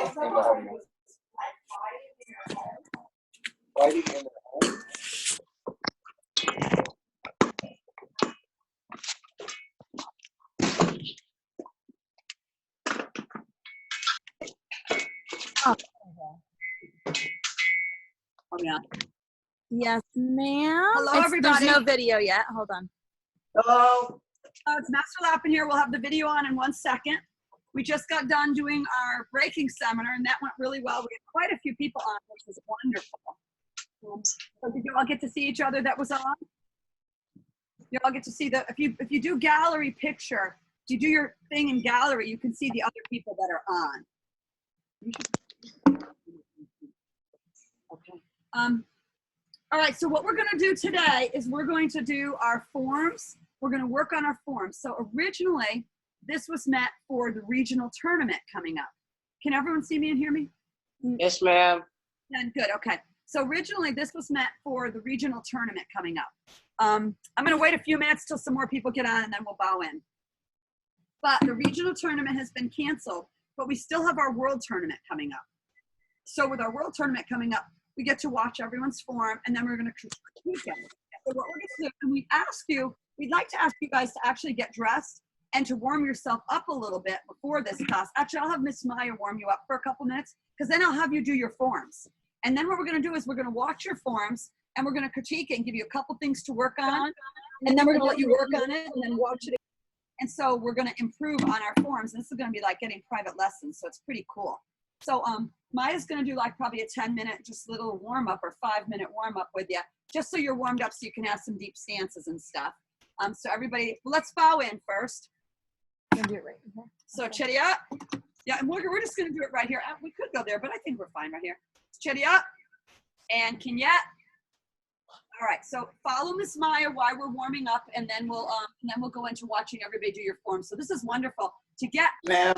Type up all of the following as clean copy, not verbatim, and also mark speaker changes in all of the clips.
Speaker 1: Oh, yeah.
Speaker 2: Yes, ma'am.
Speaker 1: Hello, everybody.
Speaker 2: There's no video yet. Hold on.
Speaker 1: Hello. It's Master Lappin here. We'll have the video on in 1 second. We just got done doing our breaking seminar, and that went really well. We had quite a few people on, which was wonderful. So did you all get to see each other that was on? You all get to see the, if you do gallery picture, if you do your thing in gallery, you can see the other people that are on. Okay. All right, so what we're going to do today is we're going to do our forms. We're going to work on our forms. So originally, this was meant for the regional tournament coming up. Can everyone see me and hear me?
Speaker 3: Yes, ma'am.
Speaker 1: Then good, okay. So originally, this was meant for the regional tournament coming up. I'm going to wait a few minutes till some more people get on, and then we'll bow in. But the regional tournament has been canceled, but we still have our world tournament coming up. So with our world tournament coming up, we get to watch everyone's form, and then we're going to critique it. So what we're going to do, and we'd like to ask you guys to actually get dressed and to warm yourself up a little bit before this class. Actually, I'll have Miss Maya warm you up for a couple minutes, because then I'll have you do your forms. And then what we're going to do is we're going to watch your forms, and we're going to critique it and give you a couple things to work on. And then we're going to let you work on it and then watch it. And so we're going to improve on our forms. And this is going to be like getting private lessons. So it's pretty cool. So Maya's going to do like probably a 10-minute just little warm up or 5-minute warm up with you, just so you're warmed up so you can have some deep stances and stuff. So everybody, let's bow in first.
Speaker 2: I'm gonna do it right here.
Speaker 1: So Chedia. Yeah, and we're just going to do it right here. We could go there, but I think we're fine right here. Chedia and Kinyet. All right, so follow Miss Maya while we're warming up, and then we'll go into watching everybody do your forms. So this is wonderful to get.
Speaker 3: Ma'am.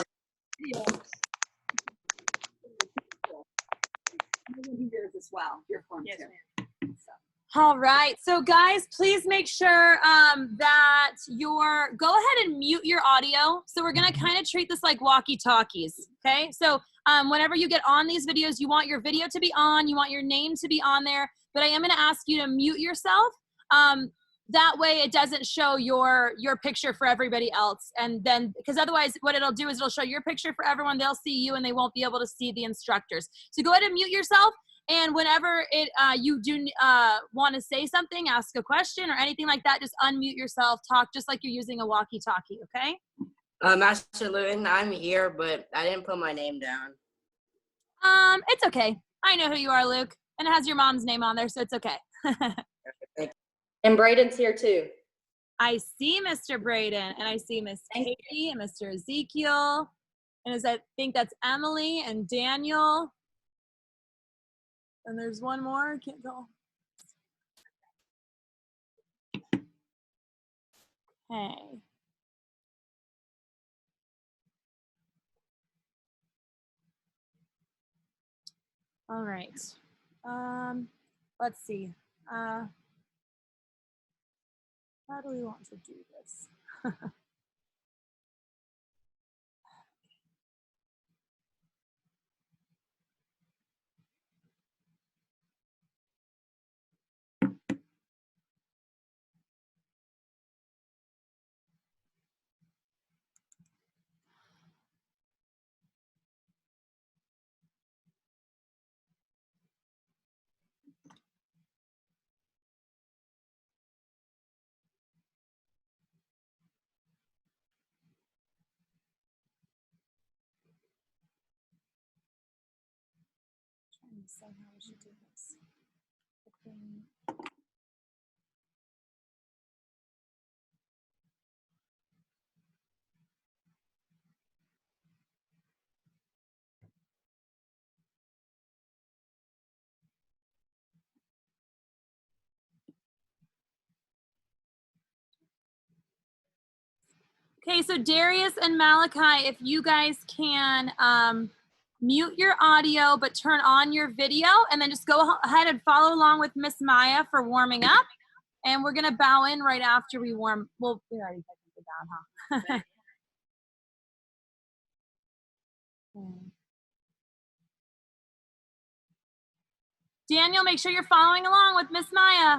Speaker 1: Yours as well. Your form
Speaker 2: Yes,
Speaker 1: too. So.
Speaker 2: All right, so guys, please make sure that go ahead and mute your audio. So we're gonna kind of treat this like walkie-talkies, okay? So whenever you get on these videos, you want your video to be on, you want your name to be on there, but I am gonna ask you to mute yourself. That way it doesn't show your picture for everybody else. And then, because otherwise what it'll do is it'll show your picture for everyone, they'll see you and they won't be able to see the instructors. So go ahead and mute yourself. And whenever you do want to say something, ask a question or anything like that, just unmute yourself, talk just like you're using a walkie-talkie, okay?
Speaker 3: Master Lewin, I'm here, but I didn't put my name down.
Speaker 2: It's okay. I know who you are, Luke. And it has your mom's name on there, so it's okay.
Speaker 4: And Braden's here too.
Speaker 2: I see Mr. Braden, and I see Miss Katie and Mr. Ezekiel. And I think that's Emily and Daniel. And there's one more, I can't tell. Okay. All right. Let's see. How do we want to do this? Trying to say how we should do this. Okay, so Darius and Malachi, if you guys can mute your audio but turn on your video, and then just go ahead and follow along with Miss Maya for warming up. And we're gonna bow in right after we warm. Well, we already put it down, huh? Daniel, make sure you're following along with Miss Maya.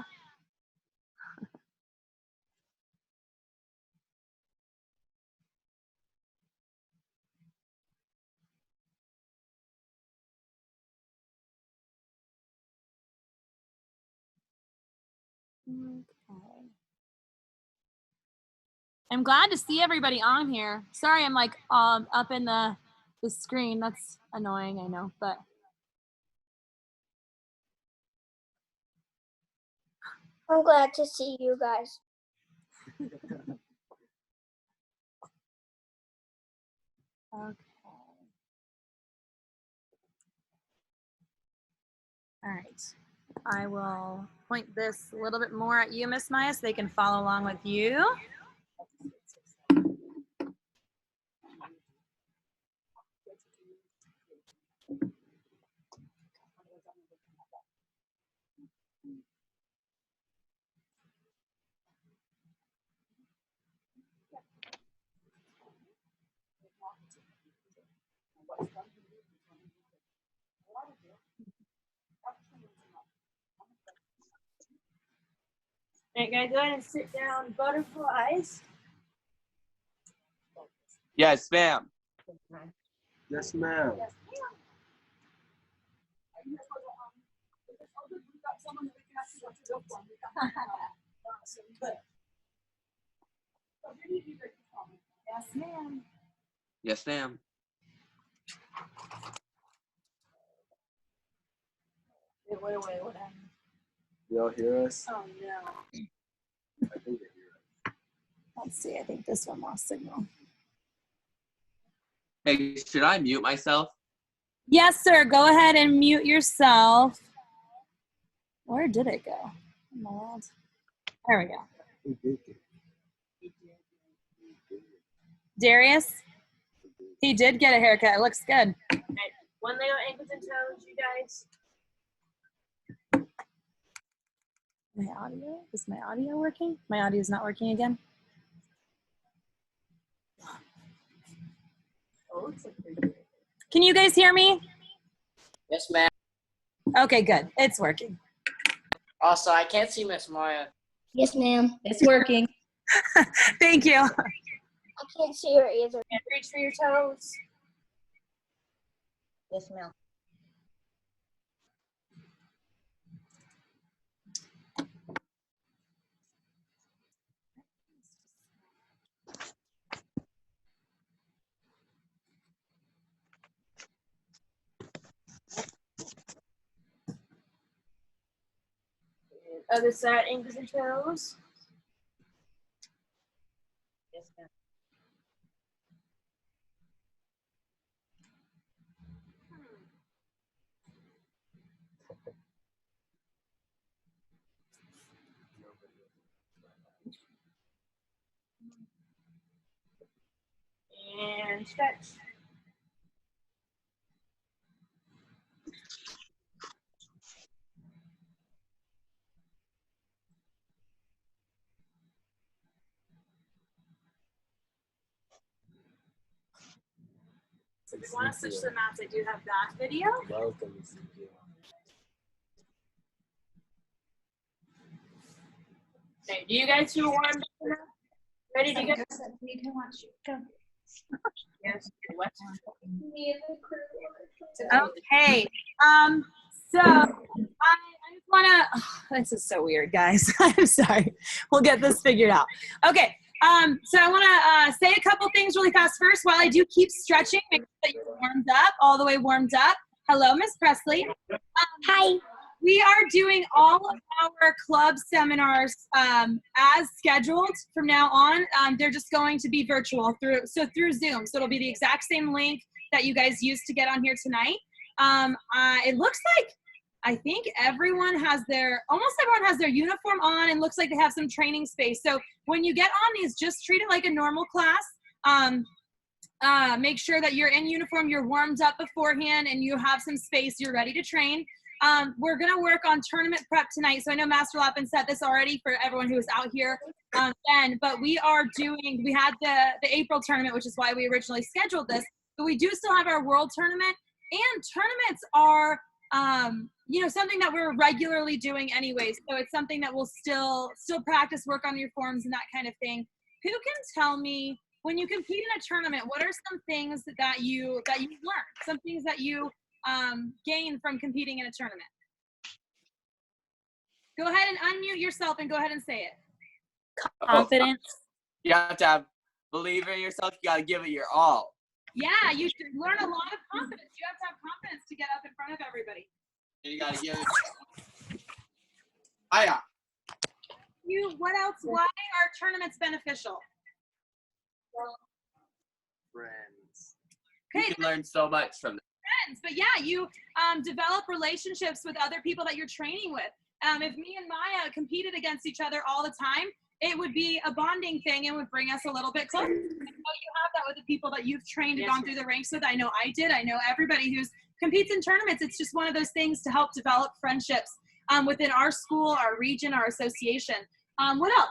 Speaker 2: Okay. I'm glad to see everybody on here. Sorry, I'm like up in the screen. That's annoying, I know, but
Speaker 5: I'm glad to see you guys.
Speaker 2: okay. All right. I will point this a little bit more at you, Miss Maya, so they can follow along with you. All right, guys, go ahead and sit down. Butterflies.
Speaker 6: Yes, ma'am.
Speaker 7: Yes, ma'am.
Speaker 2: Yes, ma'am.
Speaker 6: Yes, ma'am.
Speaker 2: Wait, what happened?
Speaker 7: Y'all hear us?
Speaker 2: Oh, no.
Speaker 7: I think they hear us.
Speaker 2: Let's see. I think this one lost signal.
Speaker 6: Hey, should I mute myself?
Speaker 2: Yes, sir. Go ahead and mute yourself. Where did it go? There we go. Darius? He did get a haircut. It looks good. Right. One leg on ankles and toes, you guys. My audio? Is my audio working? My audio is not working again. Can you guys hear me?
Speaker 3: Yes, ma'am.
Speaker 2: Okay, good. It's working.
Speaker 3: Also, I can't see Miss Maya.
Speaker 5: Yes, ma'am.
Speaker 4: It's working.
Speaker 2: Thank you.
Speaker 5: I can't see her either.
Speaker 2: And reach for your toes.
Speaker 4: Yes, ma'am.
Speaker 2: Other side, ankles and toes.
Speaker 4: Yes, ma'am.
Speaker 2: And stretch. So if you want to switch to the mats, I do have that video.
Speaker 7: Welcome, Ezekiel.
Speaker 2: Okay, do you guys feel warm? Ready to go?
Speaker 5: You can watch. Go.
Speaker 2: Yes.
Speaker 5: Me and the crew.
Speaker 2: Okay. So I just wanna. This is so weird, guys. I'm sorry. We'll get this figured out. Okay. So I wanna say a couple things really fast first. While I do keep stretching, make sure that you're warmed up, all the way warmed up. Hello, Miss Presley.
Speaker 5: Hi.
Speaker 2: We are doing all of our club seminars as scheduled from now on. They're just going to be virtual through Zoom. So it'll be the exact same link that you guys used to get on here tonight. It looks like I think almost everyone has their uniform on and looks like they have some training space. So when you get on these, just treat it like a normal class. Make sure that you're in uniform, you're warmed up beforehand, and you have some space, you're ready to train. We're going to work on tournament prep tonight. So I know Master Lappin said this already for everyone who was out here then, but we had the April tournament, which is why we originally scheduled this, but we do still have our world tournament, and tournaments are you know, something that we're regularly doing anyways. So it's something that we'll still practice, work on your forms and that kind of thing. Who can tell me, when you compete in a tournament, what are some things that you learn? Some things that you gain from competing in a tournament? Go ahead and unmute yourself and go ahead and say it.
Speaker 4: Confidence.
Speaker 6: You have to believe in yourself. You gotta give it your all.
Speaker 2: Yeah, you should learn a lot of confidence. You have to have confidence to get up in front of everybody.
Speaker 6: And you gotta give it. Hiya.
Speaker 2: What else? Why are tournaments beneficial?
Speaker 7: Friends.
Speaker 6: You
Speaker 2: Okay,
Speaker 6: can learn so much from them.
Speaker 2: friends, but yeah, you develop relationships with other people that you're training with. If me and Maya competed against each other all the time, it would be a bonding thing and would bring us a little bit closer. I know you have that with the people that you've trained and gone through the ranks with. I know I did. I know everybody who competes in tournaments. It's just one of those things to help develop friendships within our school, our region, our association. What else?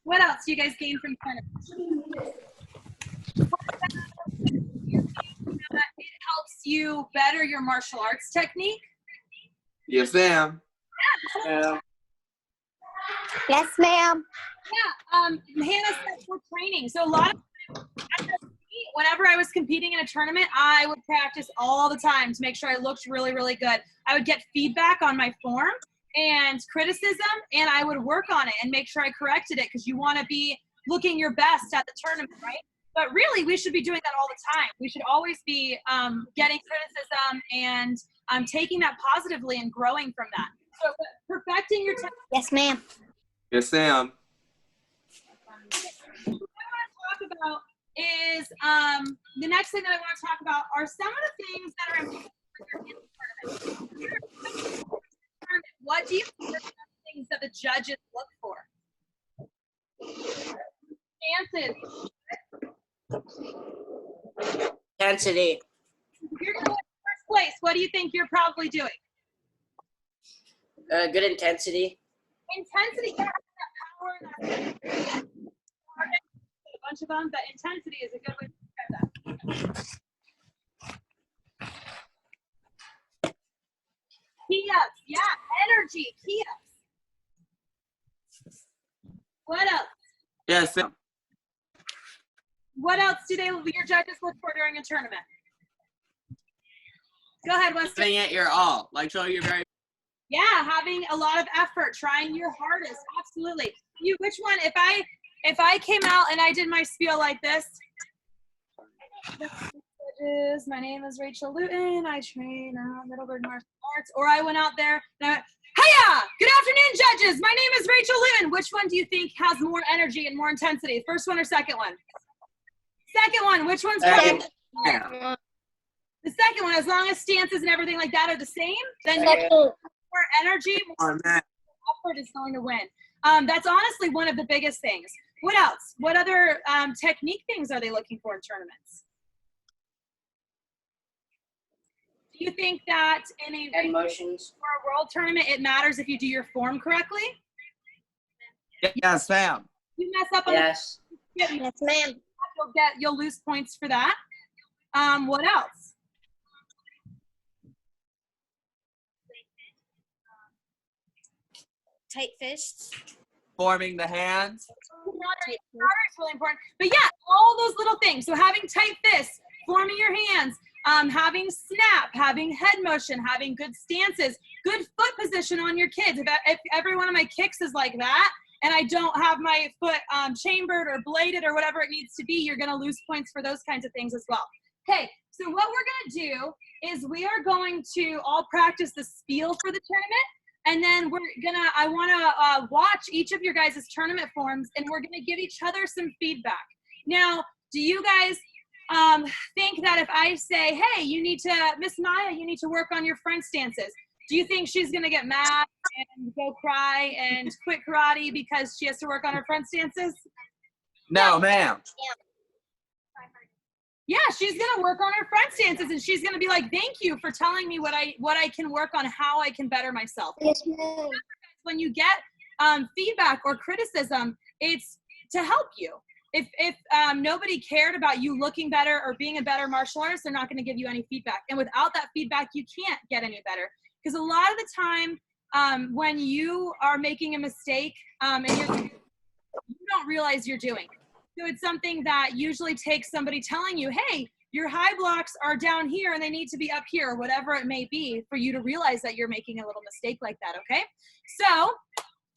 Speaker 2: What else do you guys gain from tournaments? It helps you better your martial arts technique.
Speaker 6: Yes, ma'am. Yeah.
Speaker 5: Yes, ma'am.
Speaker 2: Yeah, Hannah said for training. So a lot of times, whenever I was competing in a tournament, I would practice all the time to make sure I looked really, really good. I would get feedback on my form and criticism, and I would work on it and make sure I corrected it, because you want to be looking your best at the tournament, right? But really, we should be doing that all the time. We should always be getting criticism and taking that positively and growing from that. So perfecting your technique.
Speaker 5: Yes, ma'am.
Speaker 6: Yes, ma'am.
Speaker 2: What I want to talk about is the next thing that I want to talk about are some of the things that are important in the tournament. What do you think are some things that the judges look for? Chances.
Speaker 3: Intensity.
Speaker 2: If you're going first place, what do you think you're probably doing?
Speaker 3: Good intensity.
Speaker 2: Intensity. Yeah, that power, that a bunch of them, but intensity is a good way to describe that. Key-ups, yeah, energy, key-ups. What else?
Speaker 6: Yes, ma'am.
Speaker 2: What else do your judges look for during a tournament? Go ahead, Weston.
Speaker 6: Giving it your all. Like, show your very.
Speaker 2: Yeah, having a lot of effort, trying your hardest. Absolutely. Which one? If I came out and I did my spiel like this. Judges, my name is Rachel Luton. I train Middleburg Martial Arts. Or I went out there and I went, hiya! Good afternoon, judges. My name is Rachel Luton. Which one do you think has more energy and more intensity? First one or second one? Second one. Which one's probably
Speaker 6: Yeah.
Speaker 2: the second one? As long as stances and everything like that are the same, then
Speaker 5: Second.
Speaker 2: more energy, more
Speaker 6: On that.
Speaker 2: effort is going to win. That's honestly one of the biggest things. What else? What other technique things are they looking for in tournaments? Do you think that in a regional
Speaker 3: Emotions.
Speaker 2: or a world tournament, it matters if you do your form correctly?
Speaker 6: Yes, ma'am.
Speaker 2: You mess up on
Speaker 3: Yes.
Speaker 2: the
Speaker 5: Yes, ma'am.
Speaker 2: you'll lose points for that. What else?
Speaker 5: Tight fists.
Speaker 6: Forming the hands.
Speaker 2: Moderate is really important. But yeah, all those little things. So having tight fists, forming your hands, having snap, having head motion, having good stances, good foot position on your kids. If every one of my kicks is like that, and I don't have my foot chambered or bladed or whatever it needs to be, you're going to lose points for those kinds of things as well. Okay, so what we're going to do is we are going to all practice the spiel for the tournament. And then I want to watch each of your guys' tournament forms, and we're going to give each other some feedback. Now, do you guys think that if I say, hey, Miss Maya, you need to work on your front stances, do you think she's going to get mad and go cry and quit karate because she has to work on her front stances?
Speaker 6: No, ma'am.
Speaker 2: Yeah, she's going to work on her front stances, and she's going to be like, thank you for telling me what I can work on, how I can better myself.
Speaker 5: Yes, ma'am.
Speaker 2: When you get feedback or criticism, it's to help you. if nobody cared about you looking better or being a better martial artist, they're not going to give you any feedback. And without that feedback, you can't get any better. Because a lot of the time, when you are making a mistake and you don't realize you're doing it. So it's something that usually takes somebody telling you, hey, your high blocks are down here and they need to be up here, or whatever it may be, for you to realize that you're making a little mistake like that, okay? So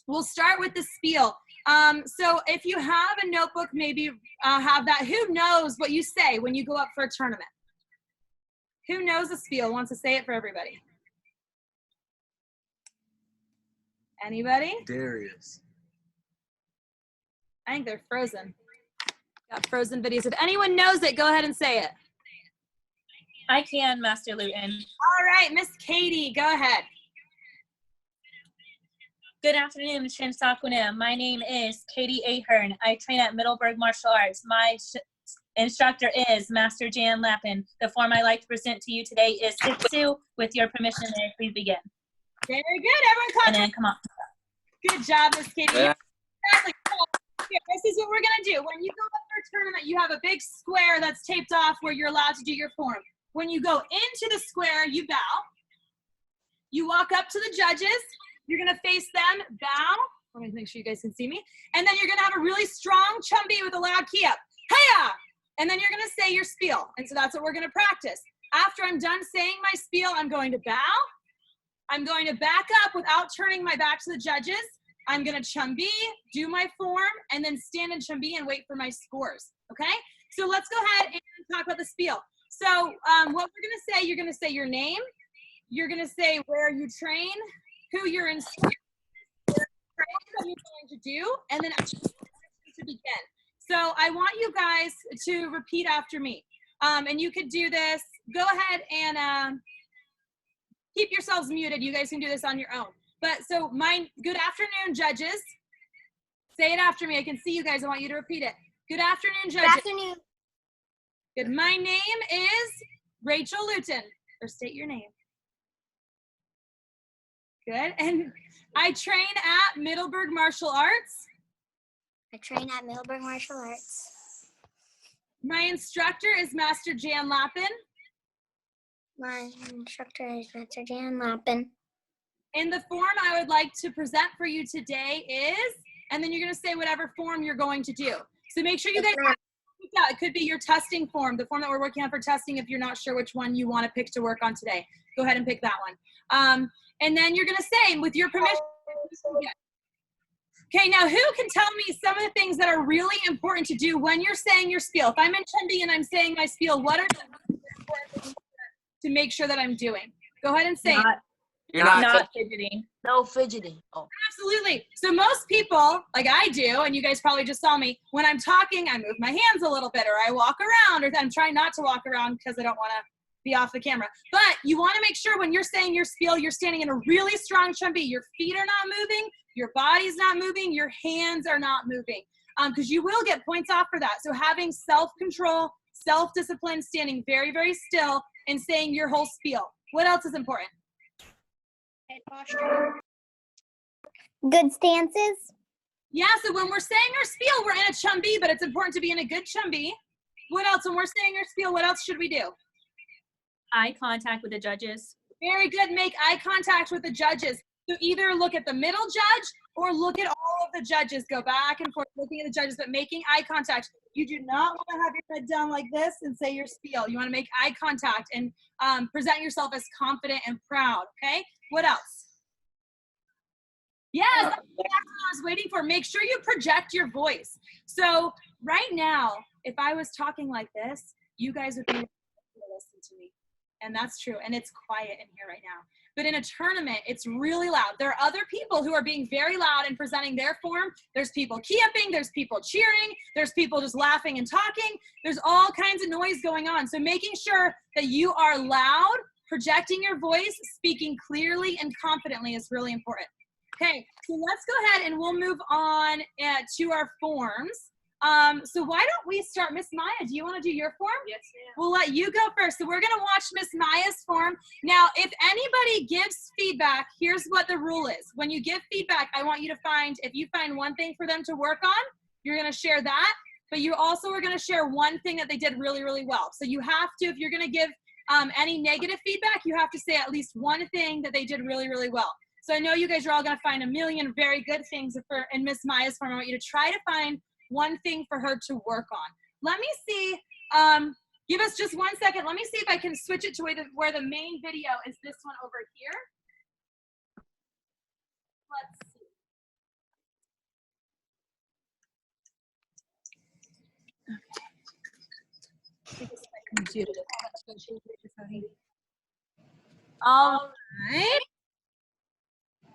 Speaker 2: we'll start with the spiel. So if you have a notebook, maybe have that. Who knows what you say when you go up for a tournament? Who knows the spiel, wants to say it for everybody? Anybody?
Speaker 7: Darius.
Speaker 2: I think they're frozen. Got frozen videos. If anyone knows it, go ahead and say it.
Speaker 4: I can, Master Luton.
Speaker 2: All right, Miss Katie, go ahead.
Speaker 4: Good afternoon, Shinsakunim. My name is Katie Ahern. I train at Middleburg Martial Arts. My instructor is Master Jan Lappin. The form I'd like to present to you today is Sitsu. With your permission, may I please begin?
Speaker 2: Very good. Everyone clap.
Speaker 4: And then come on.
Speaker 2: Good job, Miss Katie.
Speaker 6: Yeah.
Speaker 2: Exactly. Here, this is what we're going to do. When you go up for a tournament, you have a big square that's taped off where you're allowed to do your form. When you go into the square, you bow. You walk up to the judges. You're going to face them, bow. Let me make sure you guys can see me. And then you're going to have a really strong chumbi with a loud key up. Hiya! And then you're going to say your spiel. And so that's what we're going to practice. After I'm done saying my spiel, I'm going to bow. I'm going to back up without turning my back to the judges. I'm going to chumbi, do my form, and then stand in chumbi and wait for my scores, okay? So let's go ahead and talk about the spiel. So what we're going to say, you're going to say your name. You're going to say where you train, who you're in, what you're going to do, and then to begin. So I want you guys to repeat after me. And you could do this. Go ahead and keep yourselves muted. You guys can do this on your own. But so good afternoon, judges. Say it after me. I can see you guys. I want you to repeat it. Good afternoon, judges.
Speaker 5: Good afternoon.
Speaker 2: Good. My name is Rachel Luton. Or state your name. Good. And I train at Middleburg Martial Arts.
Speaker 5: I train at Middleburg Martial Arts.
Speaker 2: My instructor is Master Jan Lappin.
Speaker 5: My instructor is Master Jan Lappin.
Speaker 2: And the form I would like to present for you today is, and then you're going to say whatever form you're going to do. So make sure you guys have it could be your testing form, the form that we're working on for testing if you're not sure which one you want to pick to work on today. Go ahead and pick that one. And then you're going to say, with your permission, okay, now who can tell me some of the things that are really important to do when you're saying your spiel? If I'm in chumbi and I'm saying my spiel, what are the important things to make sure that I'm doing? Go ahead and say it.
Speaker 6: You're not
Speaker 4: fidgeting.
Speaker 3: No fidgeting. Oh.
Speaker 2: Absolutely. So most people, like I do, and you guys probably just saw me, when I'm talking, I move my hands a little bit, or I walk around, or I'm trying not to walk around because I don't want to be off the camera. But you want to make sure when you're saying your spiel, you're standing in a really strong chumbi. Your feet are not moving, your body's not moving, your hands are not moving, because you will get points off for that. So having self-control, self-discipline, standing very, very still, and saying your whole spiel. What else is important?
Speaker 5: Head posture. Good stances.
Speaker 2: Yeah, so when we're saying our spiel, we're in a chumbi, but it's important to be in a good chumbi. What else? When we're saying our spiel, what else should we do?
Speaker 4: Eye contact with the judges.
Speaker 2: Very good. Make eye contact with the judges. So either look at the middle judge or look at all of the judges. Go back and forth looking at the judges, but making eye contact. You do not want to have your head down like this and say your spiel. You want to make eye contact and present yourself as confident and proud, okay? What else? Yes, that's what I was waiting for. Make sure you project your voice. So right now, if I was talking like this, you guys would be able to listen to me. And that's true. And it's quiet in here right now. But in a tournament, it's really loud. There are other people who are being very loud and presenting their form. There's people key-upping. There's people cheering. There's people just laughing and talking. There's all kinds of noise going on. So making sure that you are loud, projecting your voice, speaking clearly and confidently is really important. Okay, so let's go ahead and we'll move on to our forms. So why don't we start, Miss Maya, do you want to do your form?
Speaker 3: Yes, ma'am.
Speaker 2: We'll let you go first. So we're going to watch Miss Maya's form. Now, if anybody gives feedback, here's what the rule is. When you give feedback, I want you to find, if you find one thing for them to work on, you're going to share that. but you also are going to share one thing that they did really, really well. So you have to, if you're going to give any negative feedback, you have to say at least one thing that they did really, really well. So I know you guys are all going to find a million very good things in Miss Maya's form. I want you to try to find one thing for her to work on. Let me see. Give us just 1 second. Let me see if I can switch it to where the main video is this one over here. Let's see. All right.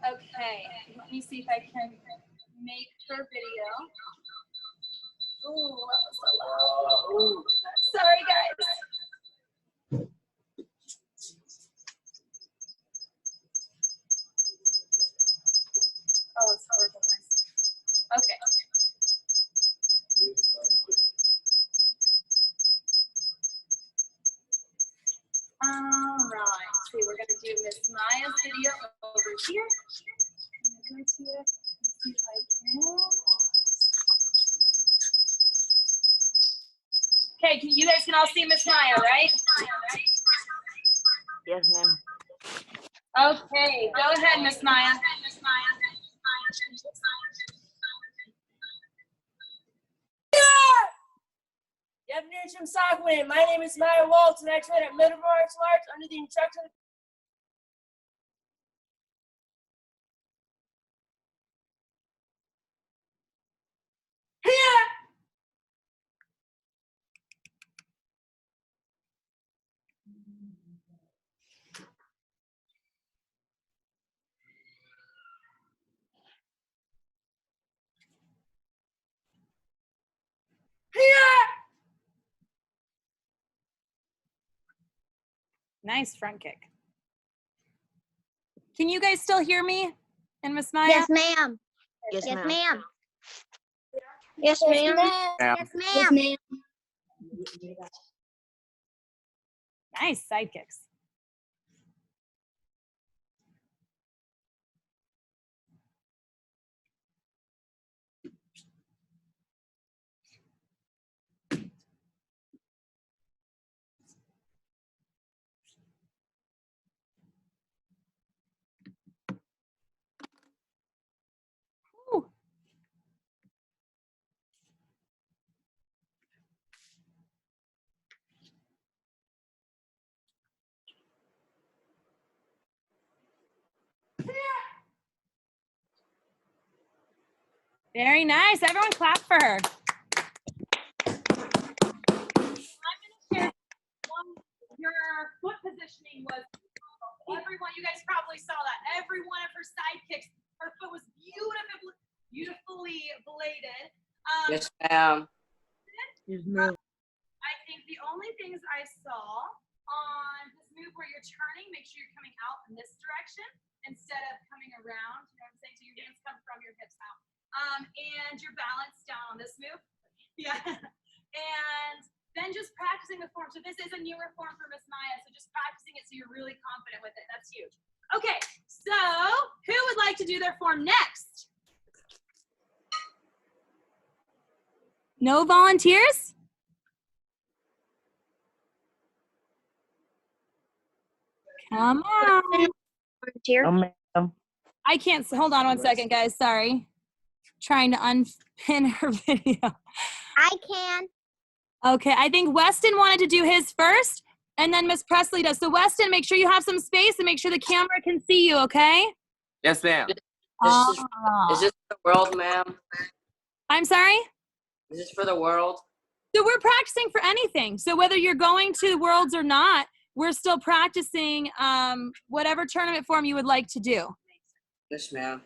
Speaker 2: Okay. Let me see if I can make her video. Oh, that was so loud. Sorry, guys. Oh, it's horrible noise. Okay. All right. See, we're gonna do Miss Maya's video over here. I'm gonna go to it. Let's see if I can. Okay, you guys can all see Miss Maya, right?
Speaker 3: Yes, ma'am.
Speaker 2: Okay, go ahead, Miss Maya.
Speaker 3: Definition Sockman. My name is Maya Waltz, and I train at Middle Martial Arts under the instruction of
Speaker 2: Nice front kick. Can you guys still hear me and Miss Maya?
Speaker 5: Yes, ma'am.
Speaker 3: Yes,
Speaker 5: Yes,
Speaker 3: ma'am.
Speaker 5: ma'am. Yes, ma'am. Yes, ma'am.
Speaker 2: Nice side kicks. Whew. Very nice. Everyone clap for her. I'm going to share your foot positioning was, everyone, you guys probably saw that. Every one of her side kicks, her foot was beautifully bladed.
Speaker 3: Yes, ma'am. Yes, ma'am.
Speaker 2: I think the only things I saw on this move where you're turning, make sure you're coming out in this direction instead of coming around. You know what I'm saying? So your hands come from your hips out. And your balance down on this move. Yeah. And then just practicing the form. So this is a newer form for Miss Maya. So just practicing it so you're really confident with it. That's huge. Okay. So who would like to do their form next? No volunteers? Come on.
Speaker 5: Volunteer.
Speaker 2: I can't, hold on 1 second, guys. Sorry. Trying to unpin her video.
Speaker 5: I can.
Speaker 2: Okay, I think Weston wanted to do his first, and then Miss Presley does. So Weston, make sure you have some space and make sure the camera can see you, okay?
Speaker 6: Yes, ma'am.
Speaker 3: Is this for the world, ma'am?
Speaker 2: I'm sorry?
Speaker 3: Is this for the world?
Speaker 2: So we're practicing for anything. So whether you're going to Worlds or not, we're still practicing whatever tournament form you would like to do.
Speaker 3: Yes, ma'am.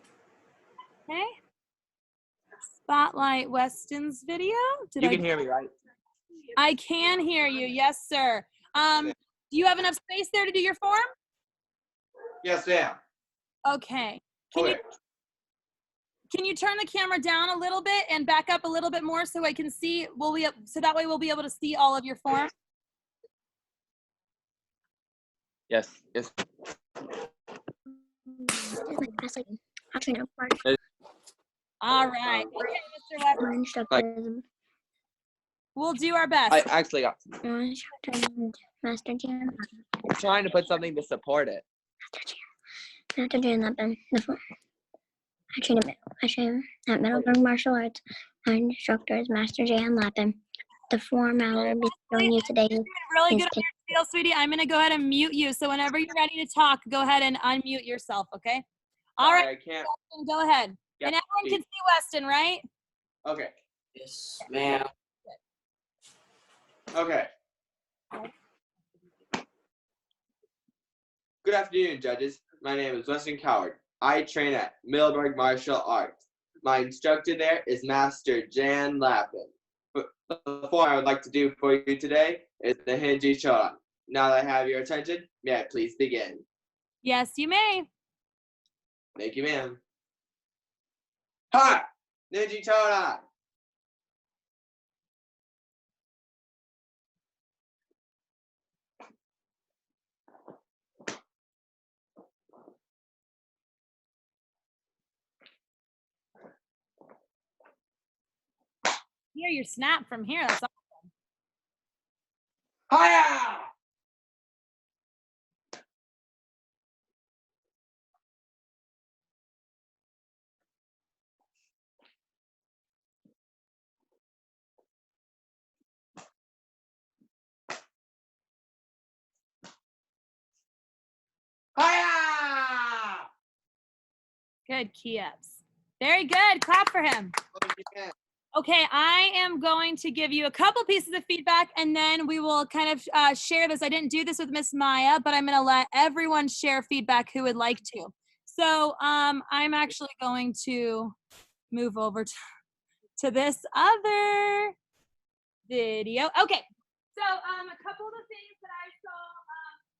Speaker 2: Okay. Spotlight Weston's video.
Speaker 6: You can hear me, right?
Speaker 2: I can hear you. Yes, sir. Do you have enough space there to do your form?
Speaker 7: Yes, ma'am.
Speaker 2: Okay. Can you turn the camera down a little bit and back up a little bit more so I can see? So that way we'll be able to see all of your form.
Speaker 6: Yes. Yes.
Speaker 2: All right. Okay, Mr. Weston. We'll do our best.
Speaker 6: I actually got.
Speaker 5: My instructor is Master Jan.
Speaker 6: I'm trying to put something to support it.
Speaker 5: Master Jan Lappin. I train at Middleburg Martial Arts. My instructor is Master Jan Lappin. The form I will be showing you today
Speaker 2: You're doing really
Speaker 5: is
Speaker 2: good on your spiel, sweetie. I'm going to go ahead and mute you. So whenever you're ready to talk, go ahead and unmute yourself, okay? All
Speaker 6: Sorry,
Speaker 2: right,
Speaker 6: I can't.
Speaker 2: Weston, go ahead.
Speaker 6: Yeah,
Speaker 2: And everyone can see Weston, right?
Speaker 6: Okay.
Speaker 7: Yes, ma'am.
Speaker 6: Okay. Good afternoon, judges. My name is Weston Coward. I train at Middleburg Martial Arts. My instructor there is Master Jan Lappin. The form I would like to do for you today is the Hinji Shodan. Now that I have your attention, may I please begin?
Speaker 2: Yes, you may.
Speaker 6: Thank you, ma'am. Ha! Ninja Shodan!
Speaker 2: Hear your snap from here. That's all.
Speaker 6: Hiya! Hiya!
Speaker 2: Good key ups. Very good. Clap for him. Okay, I am going to give you a couple pieces of feedback and then we will kind of share this. I didn't do this with Miss Maya, but I'm going to let everyone share feedback who would like to. So I'm actually going to move over to this other video. Okay, so a couple of the things that I saw.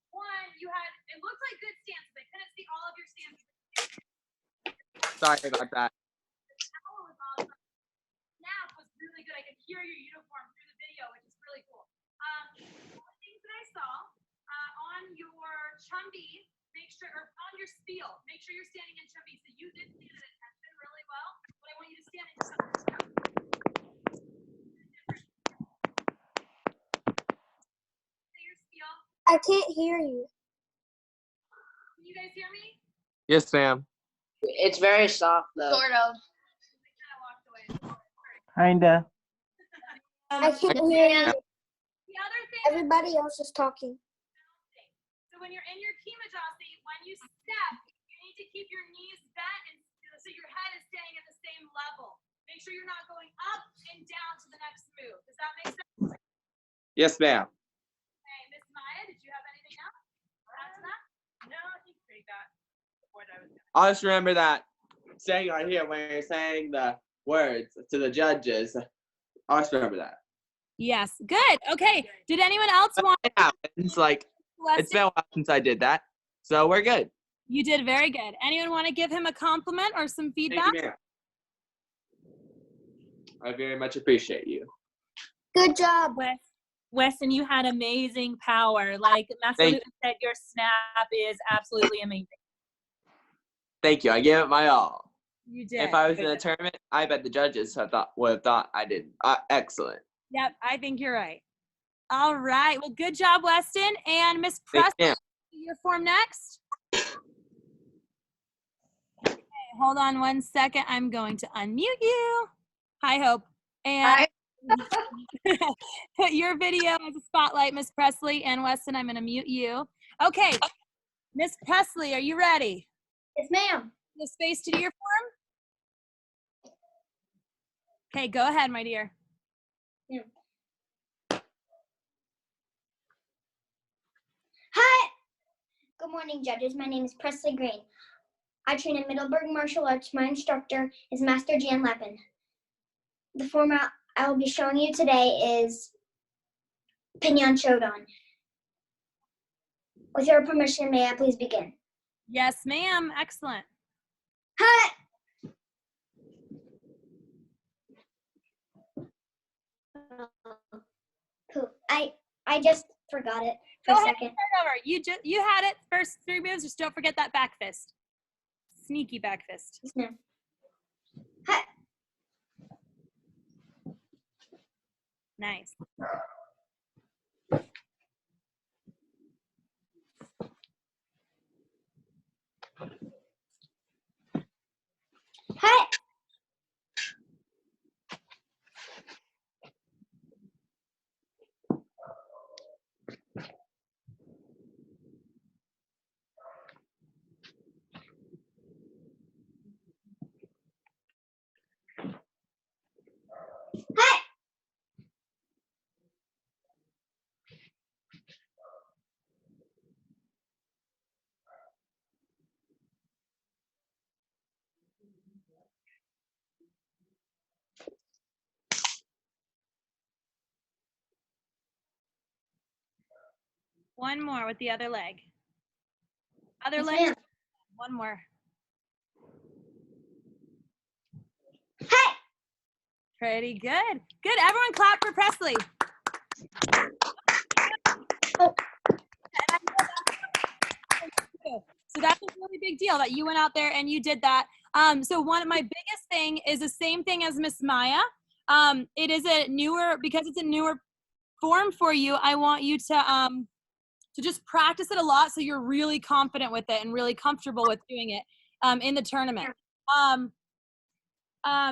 Speaker 2: One, you had, it looked like good stances. I couldn't see all of your stances.
Speaker 6: Sorry about that.
Speaker 2: Owl was awesome. Snap was really good. I could hear your uniform through the video, which is really cool. One of the things that I saw on your chumbi, make sure, or on your spiel, make sure you're standing in chumbi. So you did stand at attention really well, but I want you to stand in chumbi. Say your spiel.
Speaker 5: I can't hear you.
Speaker 2: Can you guys hear me?
Speaker 6: Yes, ma'am.
Speaker 3: It's very soft though.
Speaker 5: Sort of.
Speaker 2: I kind of walked away.
Speaker 8: Kinda.
Speaker 5: I can't hear you.
Speaker 2: The other thing.
Speaker 5: Everybody else is talking.
Speaker 2: So when you're in your Kimajasi, when you step, you need to keep your knees bent and so your head is staying at the same level. Make sure you're not going up and down to the next move. Does that make sense?
Speaker 6: Yes, ma'am.
Speaker 2: Okay, Miss Maya, did you have anything else? Add to that?
Speaker 3: No, I think we got what I was.
Speaker 6: I'll just remember that saying right here when you're saying the words to the judges. I'll just remember that.
Speaker 2: Yes, good. Okay, did anyone else want
Speaker 6: It happens. Like, it's been a while since I did that. So we're good.
Speaker 2: You did very good. Anyone want to give him a compliment or some feedback?
Speaker 6: Thank you, ma'am. I very much appreciate you.
Speaker 5: Good job.
Speaker 4: Weston, you had amazing power. Like Master
Speaker 6: Thank-
Speaker 4: Luton said, your snap is absolutely amazing.
Speaker 6: Thank you. I gave it my all.
Speaker 2: You did.
Speaker 6: If I was in a tournament, I bet the judges would have thought I did excellent.
Speaker 2: Yep, I think you're right. All right. Well, good job, Weston. And Miss
Speaker 6: Thank
Speaker 2: Preston,
Speaker 6: you, ma'am.
Speaker 2: your form next. Okay, hold on one second. I'm going to unmute you. Hi, Hope. And put your video as a spotlight, Miss Presley. And Weston, I'm going to mute you. Okay. Miss Presley, are you ready?
Speaker 5: Yes, ma'am.
Speaker 2: The space to do your form? Okay, go ahead, my dear.
Speaker 5: Hi. Good morning, judges. My name is Presley Green. I train at Middleburg Martial Arts. My instructor is Master Jan Lappin. The form I will be showing you today is Pinyon Shodan. With your permission, may I please begin?
Speaker 2: Yes, ma'am. Excellent.
Speaker 5: Hi. Cool. I just forgot it for
Speaker 2: Go
Speaker 5: a
Speaker 2: ahead,
Speaker 5: second.
Speaker 2: start over. You had it. First 3 moves. Just don't forget that back fist. Sneaky back fist.
Speaker 5: Yes, ma'am. Hi.
Speaker 2: Nice.
Speaker 5: Hi. Hi.
Speaker 2: One more with the other leg. Other
Speaker 5: Yes,
Speaker 2: leg.
Speaker 5: ma'am.
Speaker 2: One more.
Speaker 5: Hi.
Speaker 2: Pretty good. Good. Everyone clap for Presley. So that's a really big deal that you went out there and you did that. So one of my biggest thing is the same thing as Miss Maya. It is a newer, because it's a newer form for you, I want you to just practice it a lot so you're really confident with it and really comfortable with doing it in the tournament.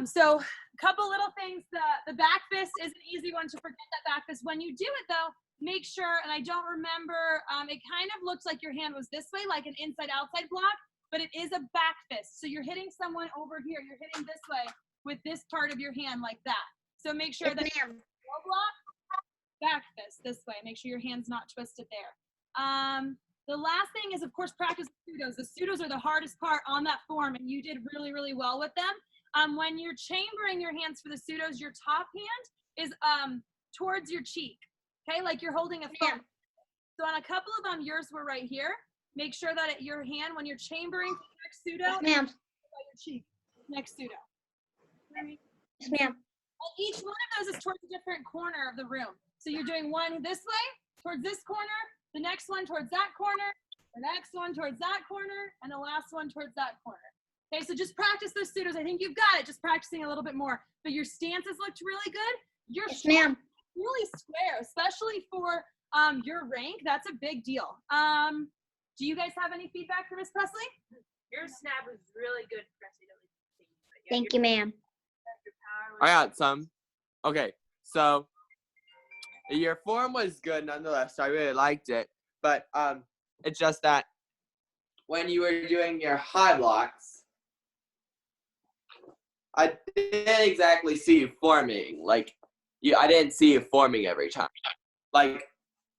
Speaker 2: So a couple little things. The back fist is an easy one to forget that back fist. When you do it though, make sure, and I don't remember, it kind of looks like your hand was this way, like an inside-outside block, but it is a back fist. So you're hitting someone over here. You're hitting this way with this part of your hand like that. So make sure
Speaker 5: Yes,
Speaker 2: that
Speaker 5: ma'am.
Speaker 2: low block, back fist this way. Make sure your hand's not twisted there. The last thing is, of course, practice pseudos. The pseudos are the hardest part on that form, and you did really, really well with them. When you're chambering your hands for the pseudos, your top hand is towards your cheek, okay? Like you're holding a phone. So on a couple of them, yours were right here. Make sure that your hand, when you're chambering for the next pseudo,
Speaker 5: Yes, ma'am.
Speaker 2: by your cheek, next pseudo.
Speaker 5: Yes, ma'am.
Speaker 2: And each one of those is towards a different corner of the room. So you're doing one this way, towards this corner, the next one towards that corner, the next one towards that corner, and the last one towards that corner. Okay, so just practice those pseudos. I think you've got it, just practicing a little bit more. But your stances looked really good. Your
Speaker 5: Yes, ma'am.
Speaker 2: really square, especially for your rank. That's a big deal. Do you guys have any feedback for Miss Presley?
Speaker 3: Your snap was really good, Presley.
Speaker 5: Thank you, ma'am.
Speaker 6: I got some. Okay, so your form was good nonetheless. I really liked it, but it's just that when you were doing your high blocks, I didn't exactly see you forming. Like, I didn't see you forming every time. Like,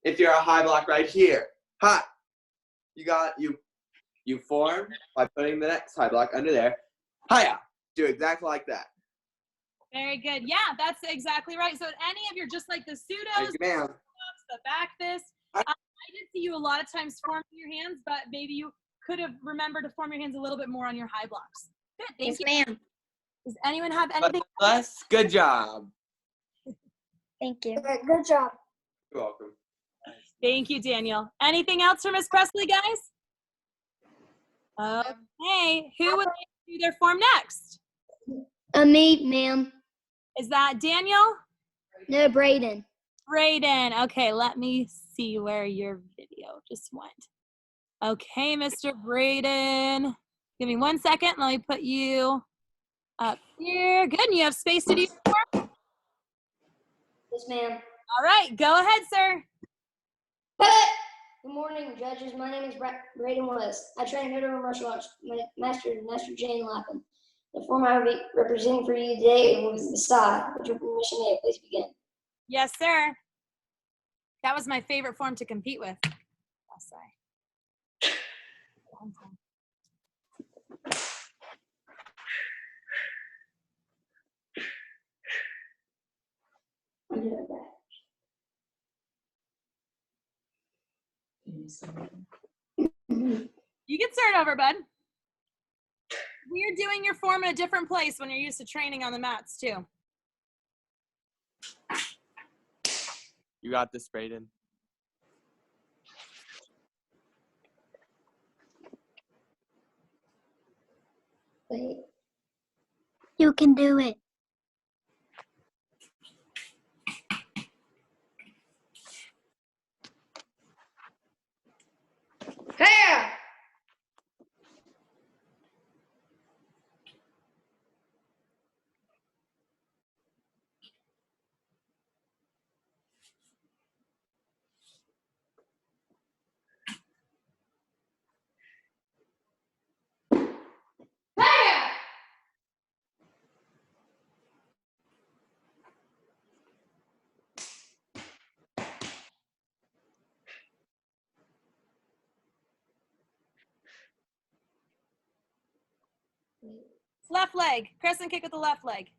Speaker 6: if you're a high block right here, ha, you form by putting the next high block under there. Hiya, do exactly like that.
Speaker 2: Very good. Yeah, that's exactly right. So any of your, just like the pseudos,
Speaker 6: Thank you, ma'am.
Speaker 2: the back fist, I did see you a lot of times forming your hands, but maybe you could have remembered to form your hands a little bit more on your high blocks. Good, thank
Speaker 5: Yes,
Speaker 2: you.
Speaker 5: ma'am.
Speaker 2: Does anyone have anything?
Speaker 6: Nonetheless, good job.
Speaker 5: Thank you.
Speaker 3: Good job.
Speaker 6: You're welcome.
Speaker 2: Thank you, Daniel. Anything else for Miss Presley, guys? Okay, who would like to do their form next?
Speaker 5: Me, ma'am.
Speaker 2: Is that Daniel?
Speaker 5: No, Braden.
Speaker 2: Brayden. Okay, let me see where your video just went. Okay, Mr. Brayden. Give me 1 second. Let me put you up here. Good. And you have space to do your form?
Speaker 8: Yes, ma'am.
Speaker 2: All right, go ahead, sir.
Speaker 8: Good morning, judges. My name is Braden West. I train Middle Martial Arts. My master is Master Jane Lappin. The form I will be representing for you today was Masai. With your permission, may I please begin?
Speaker 2: Yes, sir. That was my favorite form to compete with. Oh, sorry.
Speaker 8: I'll do it back.
Speaker 2: You can start over, bud. We're doing your form in a different place when you're used to training on the mats, too.
Speaker 6: You got this, Brayden.
Speaker 8: Wait.
Speaker 5: You can do it.
Speaker 2: Left leg. Crescent kick with the left leg.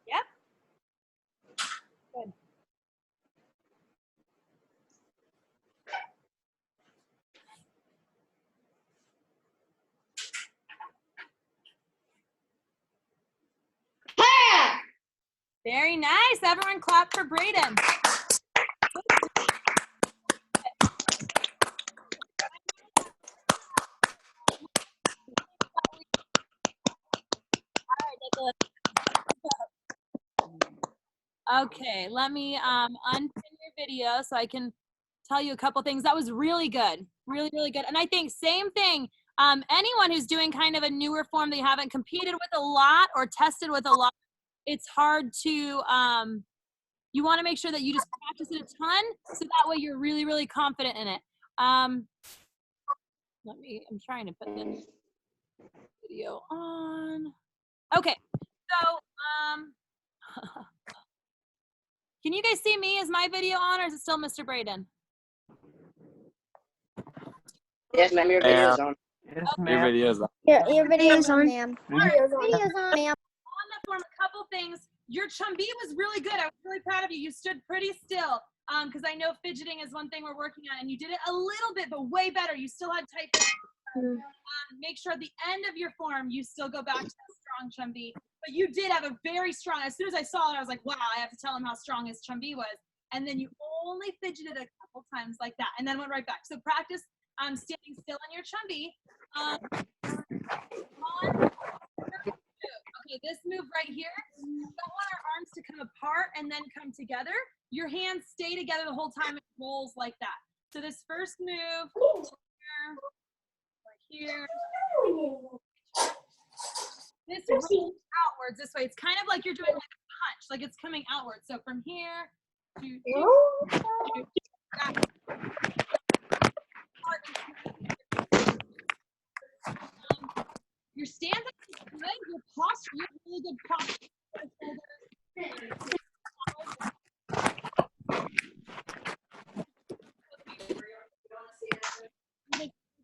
Speaker 2: Yep. Good. Very nice. Everyone clap for Braden. Okay, let me unpin your video so I can tell you a couple things. That was really good. Really, really good. And I think same thing, anyone who's doing kind of a newer form that you haven't competed with a lot or tested with a lot, it's hard to, you want to make sure that you just practice it a ton so that way you're really, really confident in it. I'm trying to put this video on. Okay, so, can you guys see me? Is my video on or is it still Mr. Braden?
Speaker 3: Yes, ma'am, your video is on.
Speaker 9: Yes,
Speaker 2: Okay.
Speaker 9: ma'am.
Speaker 10: Your video's on.
Speaker 5: Your video's on, ma'am.
Speaker 8: Video's on.
Speaker 5: Video's on, ma'am.
Speaker 2: On the form, a couple things. Your chumbi was really good. I was really proud of you. You stood pretty still because I know fidgeting is one thing we're working on, and you did it a little bit, but way better. You still had tight. Make sure at the end of your form, you still go back to the strong chumbi. But you did have a very strong, as soon as I saw it, I was like, wow, I have to tell him how strong his chumbi was. And then you only fidgeted a couple times like that, and then went right back. So practice standing still on your chumbi. Okay, this move right here, we don't want our arms to come apart and then come together. Your hands stay together the whole time. It rolls like that. So this first move, here, this rolls outwards this way. It's kind of like you're doing like a punch, like it's coming outwards. So from here to your stance is good, your posture, you have really good posture.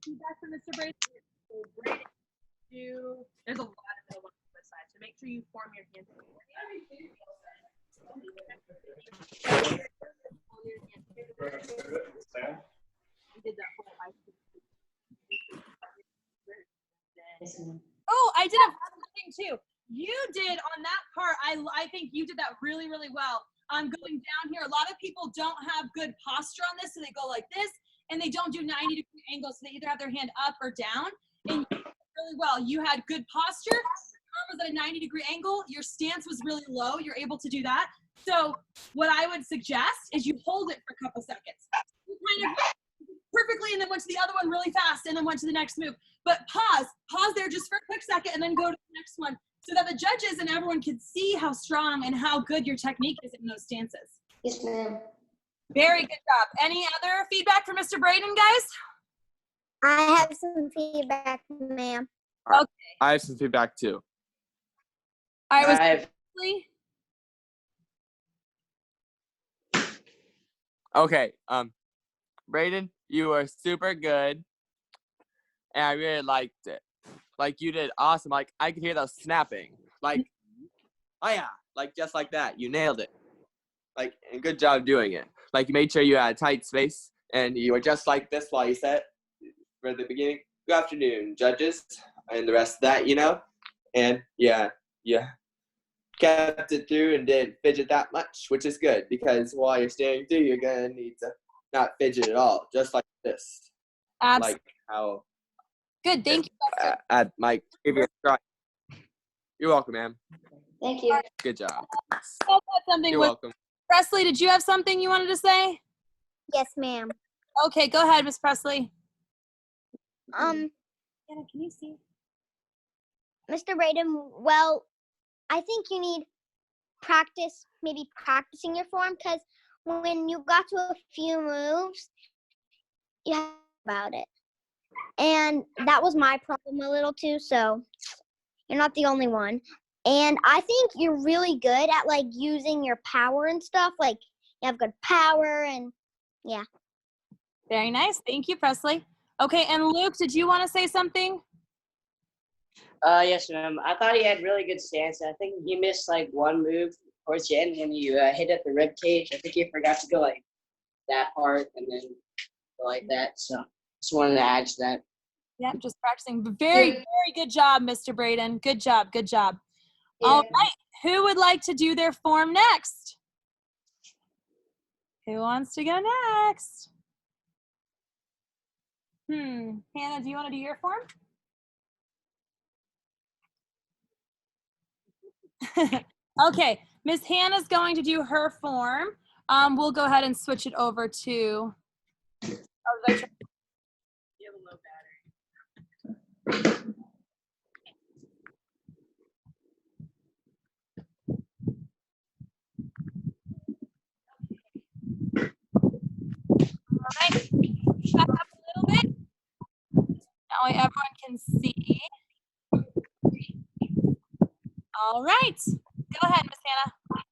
Speaker 2: Feedback from Mr. Braden. There's a lot of middle ones on this side, so make sure you form your hands. You did that whole Oh, I did a thing too. You did on that part. I think you did that really, really well. Going down here, a lot of people don't have good posture on this, so they go like this, and they don't do 90-degree angles, so they either have their hand up or down. And you did really well. You had good posture. Your arm was at a 90-degree angle. Your stance was really low. You're able to do that. So what I would suggest is you hold it for a couple seconds. You kind of perfectly, and then went to the other one really fast, and then went to the next move. But pause there just for a quick second, and then go to the next one, so that the judges and everyone can see how strong and how good your technique is in those stances.
Speaker 8: Yes, ma'am.
Speaker 2: Very good job. Any other feedback for Mr. Braden, guys?
Speaker 5: I have some feedback, ma'am.
Speaker 2: Okay.
Speaker 10: I have some feedback too.
Speaker 2: All right,
Speaker 3: I've
Speaker 10: Okay, Braden, you were super good, and I really liked it. Like, you did awesome. Like, I could hear those snapping. Like, oh yeah, like just like that. You nailed it. Like, and good job doing it. Like, you made sure you had a tight space, and you were just like this while you said it for the beginning. Good afternoon, judges, and the rest of that, you know? And yeah, kept it through and didn't fidget that much, which is good, because while you're standing through, you're gonna need to not fidget at all, just like this.
Speaker 2: Absolutely.
Speaker 10: Like how
Speaker 2: Good. Thank you. Buster.
Speaker 10: at my previous try. You're welcome, ma'am.
Speaker 8: Thank you.
Speaker 10: Good job.
Speaker 2: I had something
Speaker 10: You're
Speaker 2: with
Speaker 10: welcome.
Speaker 2: Presley. Did you have something you wanted to say?
Speaker 5: Yes, ma'am.
Speaker 2: Okay, go ahead, Miss Presley. Anna, can you see?
Speaker 5: Mr. Braden, well, I think you need practice, maybe practicing your form, because when you got to a few moves, you had about it. And that was my problem a little too, so you're not the only one. And I think you're really good at like using your power and stuff. Like you have good power and yeah.
Speaker 2: Very nice. Thank you, Presley. Okay, and Luke, did you want to say something?
Speaker 3: Yes, ma'am. I thought he had really good stance. I think he missed like one move towards the end when you hit at the rib cage. I think he forgot to go like that part and then go like that. So just wanted to add to that.
Speaker 2: Yep, just practicing. Very, very good job, Mr. Braden. Good job. Good job. All right. Who would like to do their form next? Who wants to go next? Hannah, do you want to do your form? Okay, Miss Hannah's going to do her form. We'll go ahead and switch it over to. All right, back up a little bit. That way everyone can see. All right, go ahead, Miss Hannah. What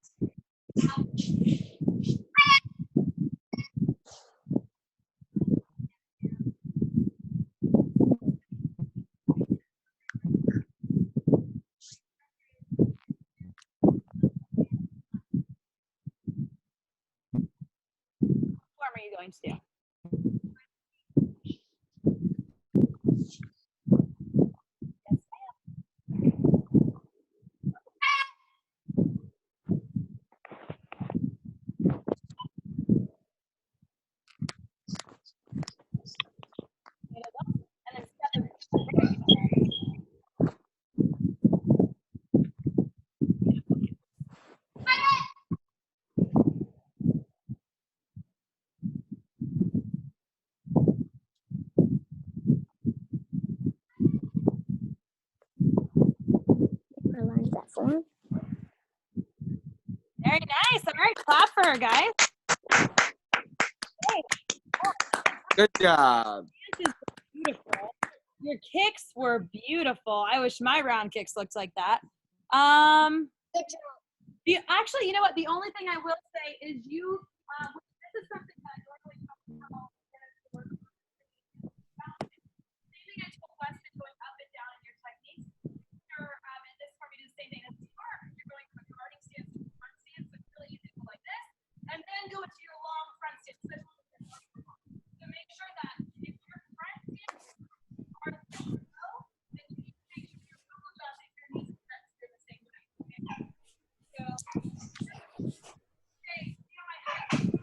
Speaker 2: form are you going to do? Very nice. All right, clap for her, guys.
Speaker 10: Good job.
Speaker 2: Beautiful. Your kicks were beautiful. I wish my round kicks looked like that.
Speaker 5: Good job.
Speaker 2: Actually, you know what? The only thing I will say is you. This is something that I normally talk about. Same thing I told Weston, going up and down in your techniques. In this form, you do the same thing as before. You're going from a guarding stance to a front stance, so it's really easy to go like this, and then go into your long front stance. So make sure that if your front stance are low, then you need to make sure you're double adjusting your knees and hips in the same way. Okay? So, okay, feel my head.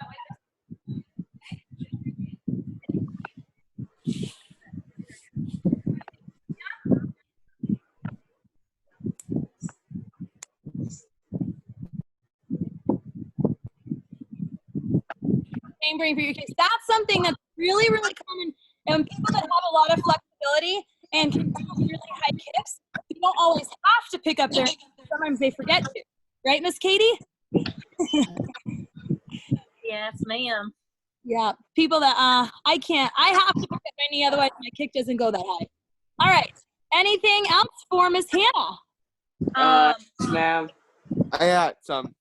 Speaker 2: That way, same brain for your kicks. That's something that's really, really common. And people that have a lot of flexibility and can do really high kicks, they don't always have to pick up their. Sometimes they forget to. Right, Miss Katie?
Speaker 4: Yes, ma'am.
Speaker 2: Yeah. People that I can't. I have to pick up my knee, otherwise my kick doesn't go that high. All right. Anything else for Miss Hannah?
Speaker 3: Ma'am.
Speaker 10: I got some.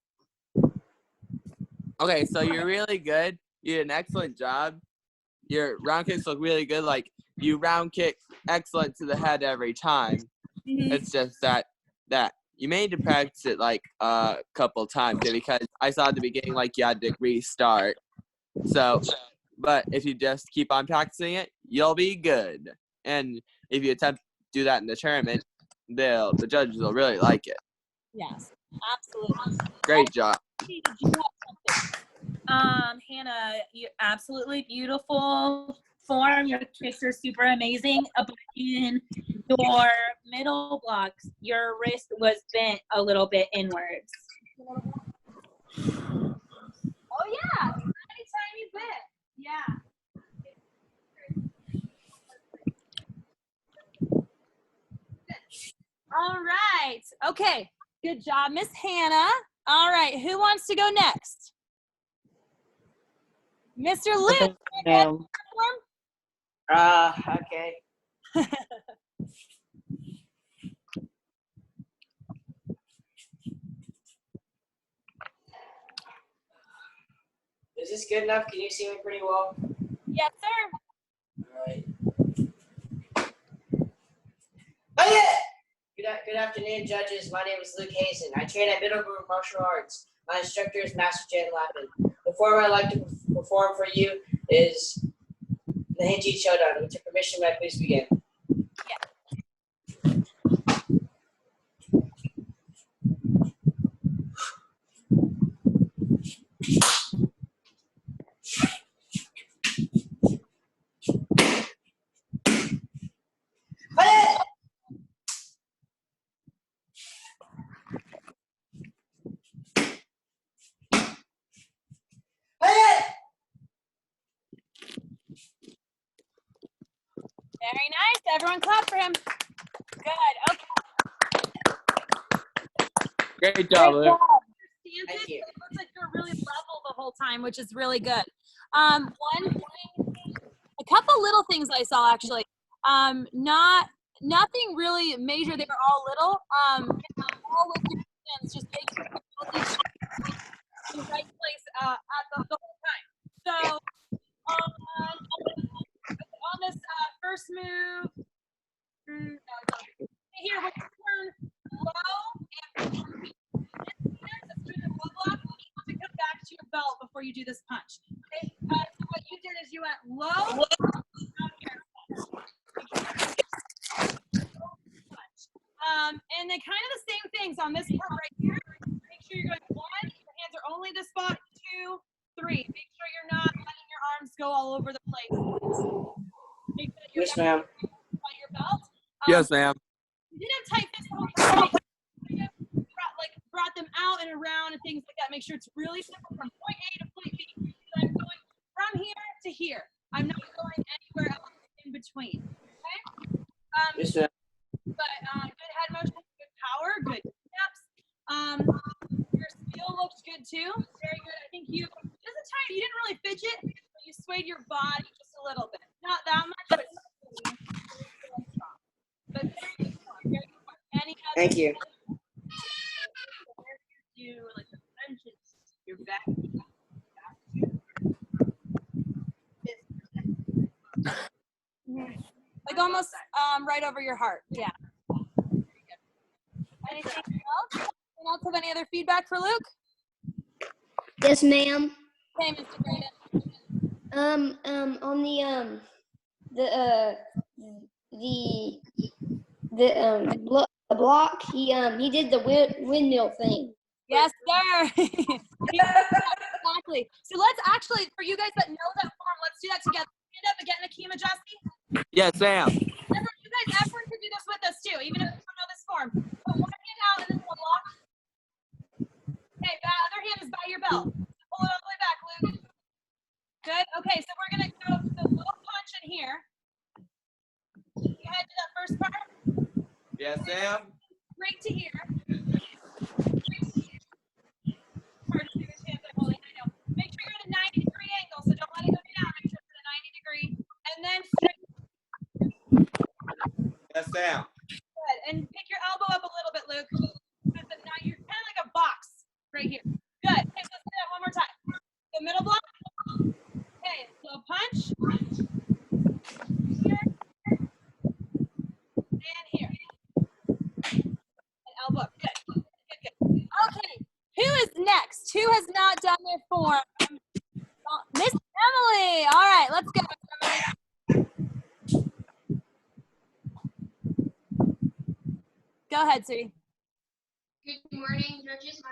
Speaker 10: Okay, so you're really good. You did an excellent job. Your round kicks look really good. Like, you round kick excellent to the head every time. It's just that you may need to practice it like a couple times because I saw at the beginning like you had to restart. So, but if you just keep on practicing it, you'll be good. And if you attempt to do that in the tournament, the judges will really like it.
Speaker 2: Yes, absolutely.
Speaker 10: Great job.
Speaker 2: Did you have something?
Speaker 4: Hannah, you absolutely beautiful form. Your kicks are super amazing. But in your middle blocks, your wrist was bent a little bit inwards.
Speaker 2: Oh yeah, tiny bit. Yeah. All right. Okay. Good job, Miss Hannah. All right. Who wants to go next? Mr. Luke.
Speaker 3: Okay. Is this good enough? Can you see me pretty well?
Speaker 2: Yes, sir.
Speaker 3: All right. Good afternoon, judges. My name is Luke Hazen. I train at Middleburg Martial Arts. My instructor is Master Jan Lappin. The form I'd like to perform for you is the Hinji Showdown. With your permission, may I please begin?
Speaker 2: Very nice. Everyone clap for him. Good. Okay.
Speaker 10: Great job, Luke.
Speaker 2: Stances,
Speaker 3: Thank you.
Speaker 2: it looks like you're really level the whole time, which is really good. One thing, a couple little things I saw actually. Nothing really major. They were all little. All with your hands, just make sure you hold these in the right place at the whole time. So on this first move, here when you turn low and through the low block, you have to come back to your belt before you do this punch. Okay? So what you did is you went low, out here. And then kind of the same things on this part right here. Make sure you're going 1, your hands are only this spot, 2, 3. Make sure you're not letting your arms go all over the place. Make sure that you're
Speaker 3: Yes, ma'am.
Speaker 2: by your belt.
Speaker 10: Yes, ma'am.
Speaker 2: You didn't have tight fists the whole time. Brought them out and around and things like that. Make sure it's really simple from point A to point B. So I'm going from here to here. I'm not going anywhere else in between. Okay?
Speaker 3: Yes, ma'am.
Speaker 2: But good head motion, good power, good steps. Your skill looks good too. Very good. I think you didn't really fidget, but you swayed your body just a little bit. Not that much, but strong. But very good form. Very good form. Any other
Speaker 3: Thank you.
Speaker 2: do like the benches, your back. Like almost right over your heart. Yeah. Anything else? Anyone else have any other feedback for Luke?
Speaker 8: Yes, ma'am.
Speaker 2: Hey, Mr. Braden.
Speaker 8: On the block, he did the windmill thing.
Speaker 2: Yes, sir. Exactly. So let's actually, for you guys that know that form, let's do that together. Stand up and get in a Kimajasi.
Speaker 10: Yes, ma'am.
Speaker 2: Everyone can do this with us too, even if you don't know this form. Put one hand out and then one block. Okay, the other hand is by your belt. Pull it all the way back, Luke. Good. Okay, so we're gonna go to the low punch in here. Go ahead to that first part.
Speaker 6: Yes, ma'am.
Speaker 2: Right to here. Hard to see which hands I'm holding. I know. Make sure you're at a 90-degree angle, so don't let it go down. Make sure it's at a 90-degree, and then.
Speaker 6: Yes, ma'am.
Speaker 2: Good. And pick your elbow up a little bit, Luke. Because now you're kind of like a box right here. Good. Okay, so let's do that one more time. The middle block. Okay, so punch. Here. And here. And elbow. Good. Good, good. Okay. Who is next? Who has not done their form? Miss Emily. All right, let's go. Emily. Go ahead, sweetie.
Speaker 9: Good morning, judges.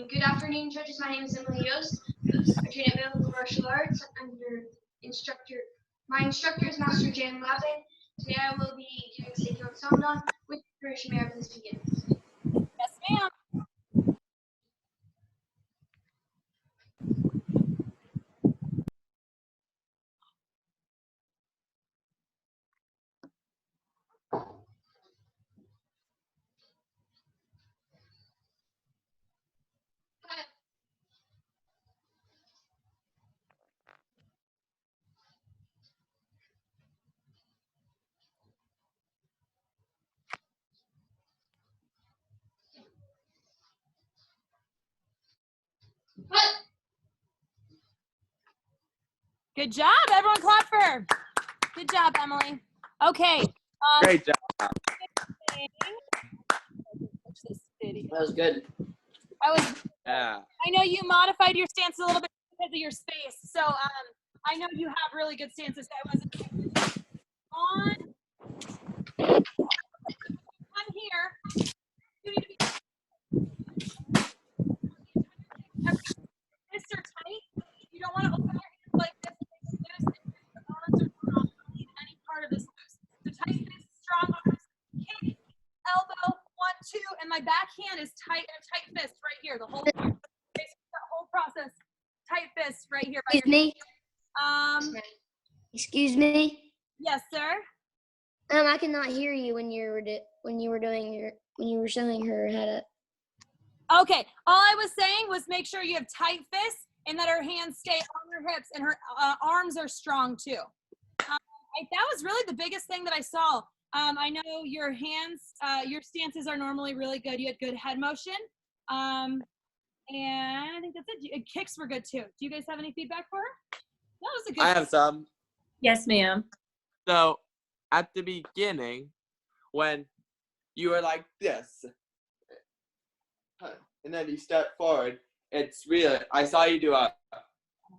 Speaker 9: Good afternoon, judges. My name is Emily Yost. I train at Middleburg Martial Arts. I'm your instructor. My instructor is Master Jan Lappin. Today I will be doing Seikyo Samna. With permission, may I please begin?
Speaker 2: Yes, ma'am. Good job. Everyone clap for her. Good job, Emily. Okay.
Speaker 10: Great job.
Speaker 3: That was good.
Speaker 10: Yeah.
Speaker 2: I know you modified your stance a little bit because of your space. So I know you have really good stances. I wasn't on. I'm here. You need to be fists are tight. You don't want to open your hands like this. Your arms are strong. You don't need any part of this loose. So tight fists, strong arms, kick, elbow, 1, 2, and my backhand is tight and a tight fist right here. The whole process, tight fist right here.
Speaker 8: Excuse me. Excuse me.
Speaker 2: Yes, sir.
Speaker 8: I cannot hear you when you were showing her how to.
Speaker 2: Okay, all I was saying was make sure you have tight fists and that her hands stay on her hips and her arms are strong too. That was really the biggest thing that I saw. I know your hands, your stances are normally really good. You had good head motion. And I think that's it. Kicks were good too. Do you guys have any feedback for her? That was a good.
Speaker 10: I have some.
Speaker 4: Yes, ma'am.
Speaker 10: So at the beginning, when you were like this, and then you step forward, it's really, I saw you do a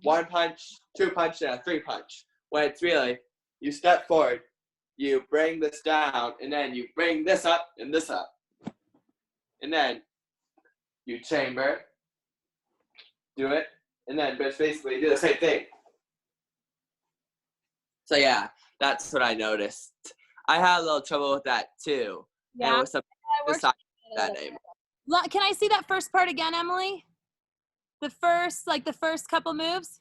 Speaker 10: 1 punch, 2 punch, and a 3 punch. When it's really, you step forward, you bring this down, and then you bring this up and this up. And then you chamber, do it, and then but basically do the same thing. So yeah, that's what I noticed. I had a little trouble with that too.
Speaker 2: Yeah.
Speaker 10: And with some that name.
Speaker 2: Can I see that first part again, Emily? The first couple moves?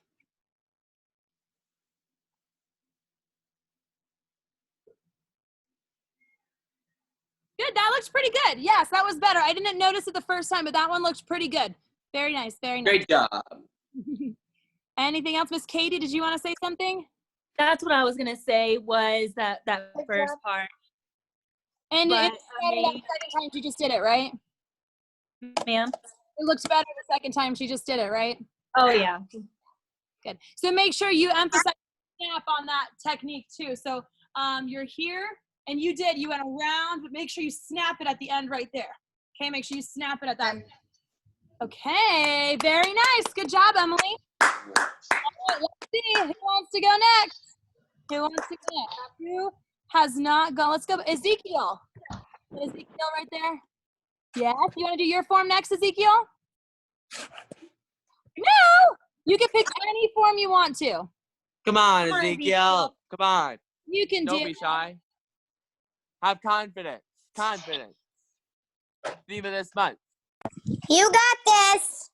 Speaker 2: Good, that looks pretty good. Yes, that was better. I didn't notice it the first time, but that one looked pretty good. Very nice, very nice.
Speaker 10: Great job.
Speaker 2: Anything else, Miss Katie? Did you want to say something?
Speaker 4: That's what I was gonna say was that first part.
Speaker 2: And
Speaker 4: But,
Speaker 2: it better the second time she just did it, right?
Speaker 4: Ma'am.
Speaker 2: It looked better the second time she just did it, right?
Speaker 4: Oh yeah.
Speaker 2: Good. So make sure you emphasize snap on that technique too. So you're here and you went around, but make sure you snap it at the end right there. Okay, make sure you snap it at that. Okay, very nice. Good job, Emily. All right, let's see who wants to go next. Who wants to go next? Who has not gone? Let's go. Ezekiel. Ezekiel right there. Yes. You want to do your form next, Ezekiel? No. You can pick any form you want to.
Speaker 10: Come on,
Speaker 2: Come on,
Speaker 10: Ezekiel. Come on.
Speaker 2: You can
Speaker 10: Don't
Speaker 2: do
Speaker 10: be shy. Have confidence. Confidence. Theme of this month.
Speaker 5: You got this.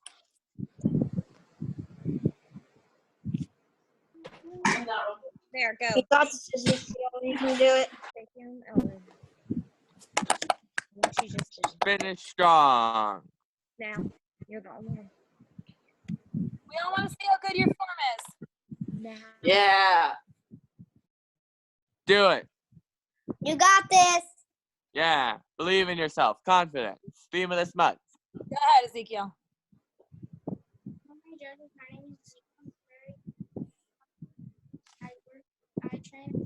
Speaker 11: There, go.
Speaker 8: You got this, Ezekiel. You can do it.
Speaker 11: She just
Speaker 10: Finish strong.
Speaker 11: now. You're the only one.
Speaker 2: We all want to see how good your form is.
Speaker 11: Now.
Speaker 3: Yeah.
Speaker 10: Do it.
Speaker 5: You got this.
Speaker 10: Yeah. Believe in yourself. Confidence. Theme of this month.
Speaker 2: Go ahead, Ezekiel.
Speaker 5: I train.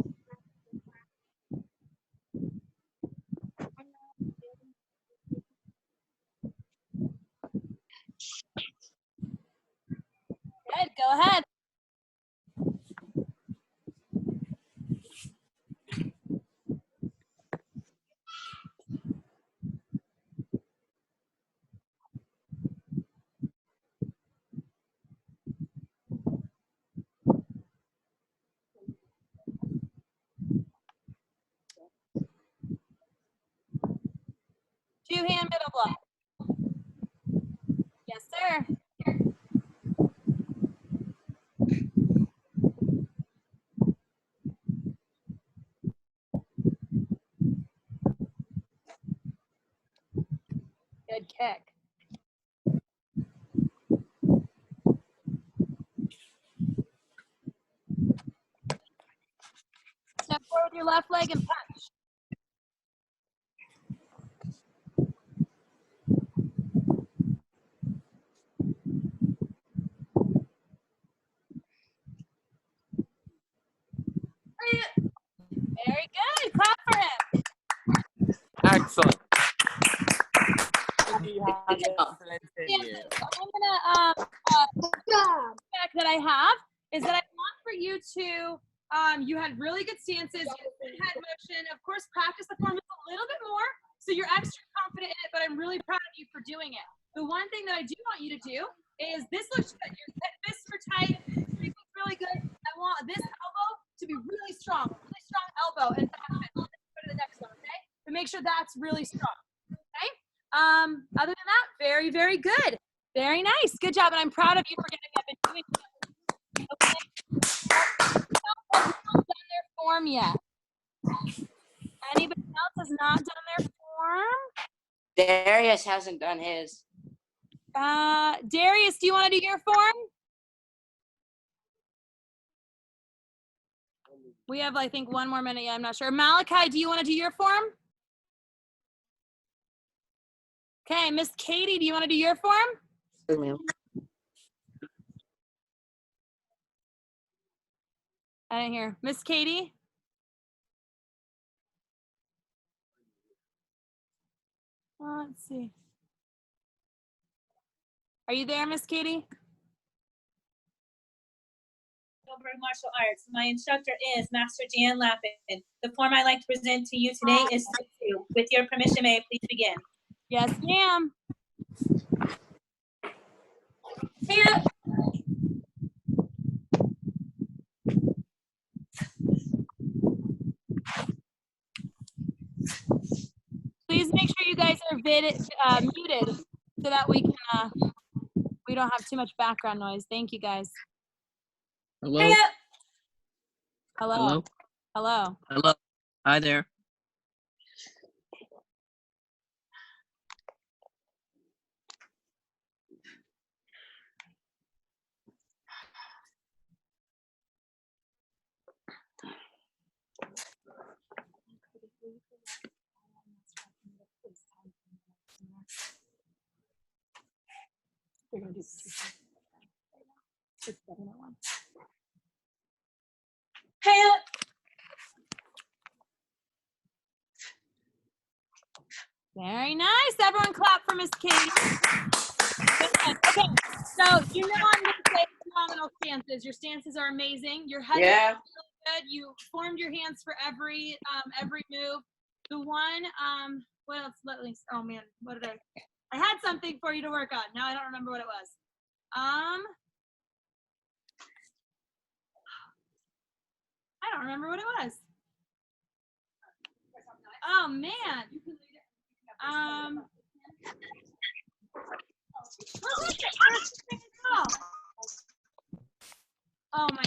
Speaker 2: Good, go ahead. Two-hand middle block. Yes, sir. Good kick. Step forward with your left leg and punch. Very good. Clap for him.
Speaker 10: Excellent. Good
Speaker 3: Good job.
Speaker 10: Continue.
Speaker 2: I'm gonna feedback that I have is that I want for you to you had really good stances, you had good head motion. Of course, practice the form a little bit more so you're extra confident in it, but I'm really proud of you for doing it. The one thing that I do want you to do is this looks good. Your fists are tight, everything's really good. I want this elbow to be really strong elbow, and go to the next one, okay? But make sure that's really strong, okay? Other than that, very, very good. Very nice. Good job, and I'm proud of you for getting up and doing that. Okay. Has not done their form yet. Anybody else has not done their form?
Speaker 3: Darius hasn't done his.
Speaker 2: Darius, do you want to do your form? We have, I think, 1 more minute. Yeah, I'm not sure. Malachi, do you want to do your form? Okay, Miss Katie, do you want to do your form? I didn't hear. Miss Katie? Let's see. Are you there, Miss Katie?
Speaker 4: Middleburg Martial Arts. My instructor is Master Jan Lappin. The form I'd like to present to you today is 6-2. With your permission, may I please begin?
Speaker 2: Yes, ma'am. Please make sure you guys are muted so that we can we don't have too much background noise. Thank you, guys.
Speaker 12: Hello.
Speaker 2: Hello.
Speaker 12: Hello.
Speaker 2: Hello.
Speaker 12: Hello. Hi there.
Speaker 2: They're gonna do this.
Speaker 4: Hey up.
Speaker 2: Very nice. Everyone clap for Miss Katie. Okay, so you know I'm going to say phenomenal stances. Your stances are amazing. Your head is really good. You formed your hands for every move. The one, what else? Oh man, what did I had something for you to work on. Now I don't remember what it was. I don't remember what it was. Oh man. Oh my.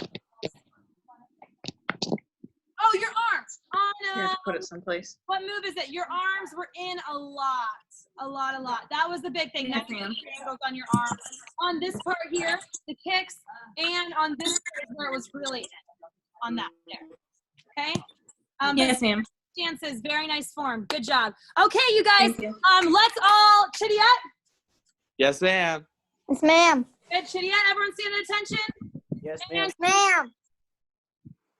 Speaker 2: Oh, your arms. Oh no.
Speaker 13: You have to put it someplace.
Speaker 2: What move is it? Your arms were in a lot. That was the big thing.
Speaker 13: Yes,
Speaker 2: That's
Speaker 13: ma'am.
Speaker 2: angles on your arms. On this part here, the kicks, and on this part is where it was really in. On that there. Okay?
Speaker 4: Yes, ma'am.
Speaker 2: Stances, very nice form. Good job. Okay, you guys.
Speaker 4: Thank you.
Speaker 2: Let's all chitty-at.
Speaker 10: Yes, ma'am.
Speaker 5: Yes, ma'am.
Speaker 2: Good chitty-at. Everyone stand at attention.
Speaker 10: Yes,
Speaker 2: And
Speaker 5: Ma'am.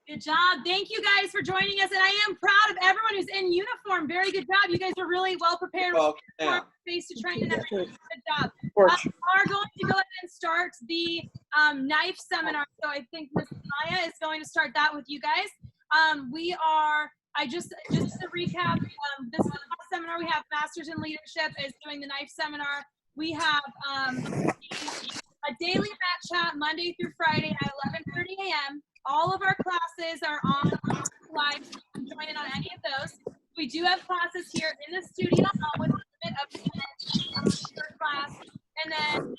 Speaker 2: good job. Thank you guys for joining us. And I am proud of everyone who's in uniform. Very good job. You guys are really well prepared with
Speaker 6: Yeah.
Speaker 2: face to train and everything. Good job. We are going to go ahead and start the knife seminar. So I think Ms. Maya is going to start that with you guys. Just to recap, this is the last seminar. We have Masters in Leadership is doing the knife seminar. We have a daily mat chat Monday through Friday at 11:30 a.m. All of our classes are on live. So you can join in on any of those. We do have classes here in the studio with a limit of 10 minutes per class. And then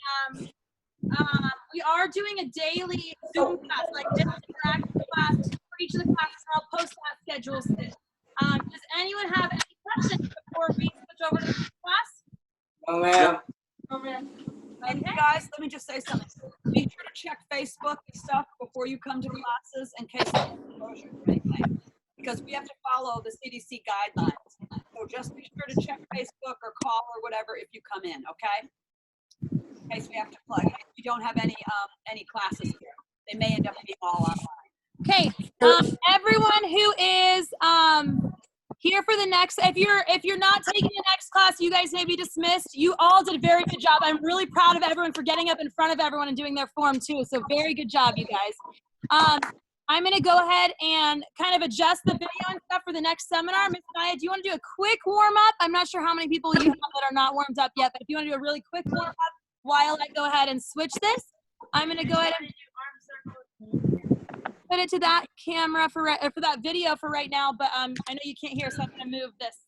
Speaker 2: we are doing a daily Zoom class, like this interactive class for each of the classes. I'll post that schedule soon. Does anyone have any questions before we switch over to the class?
Speaker 3: Oh, ma'am.
Speaker 1: And guys, let me just say something. Be sure to check Facebook and stuff before you come to classes in case of exposure or anything, because we have to follow the CDC guidelines. So just be sure to check Facebook or call or whatever if you come in, okay? In case we have to plug. If you don't have any classes here, they may end up being all online.
Speaker 2: Okay, everyone who is here for the next, if you're not taking the next class, you guys may be dismissed. You all did a very good job. I'm really proud of everyone for getting up in front of everyone and doing their form too. So very good job, you guys. I'm gonna go ahead and kind of adjust the video and stuff for the next seminar. Miss Maya, do you want to do a quick warm up? I'm not sure how many people you have that are not warmed up yet, but if you want to do a really quick warm up while I go ahead and switch this, I'm gonna go ahead and put it to that camera for that video for right now. But I know you can't hear, so I'm gonna move this.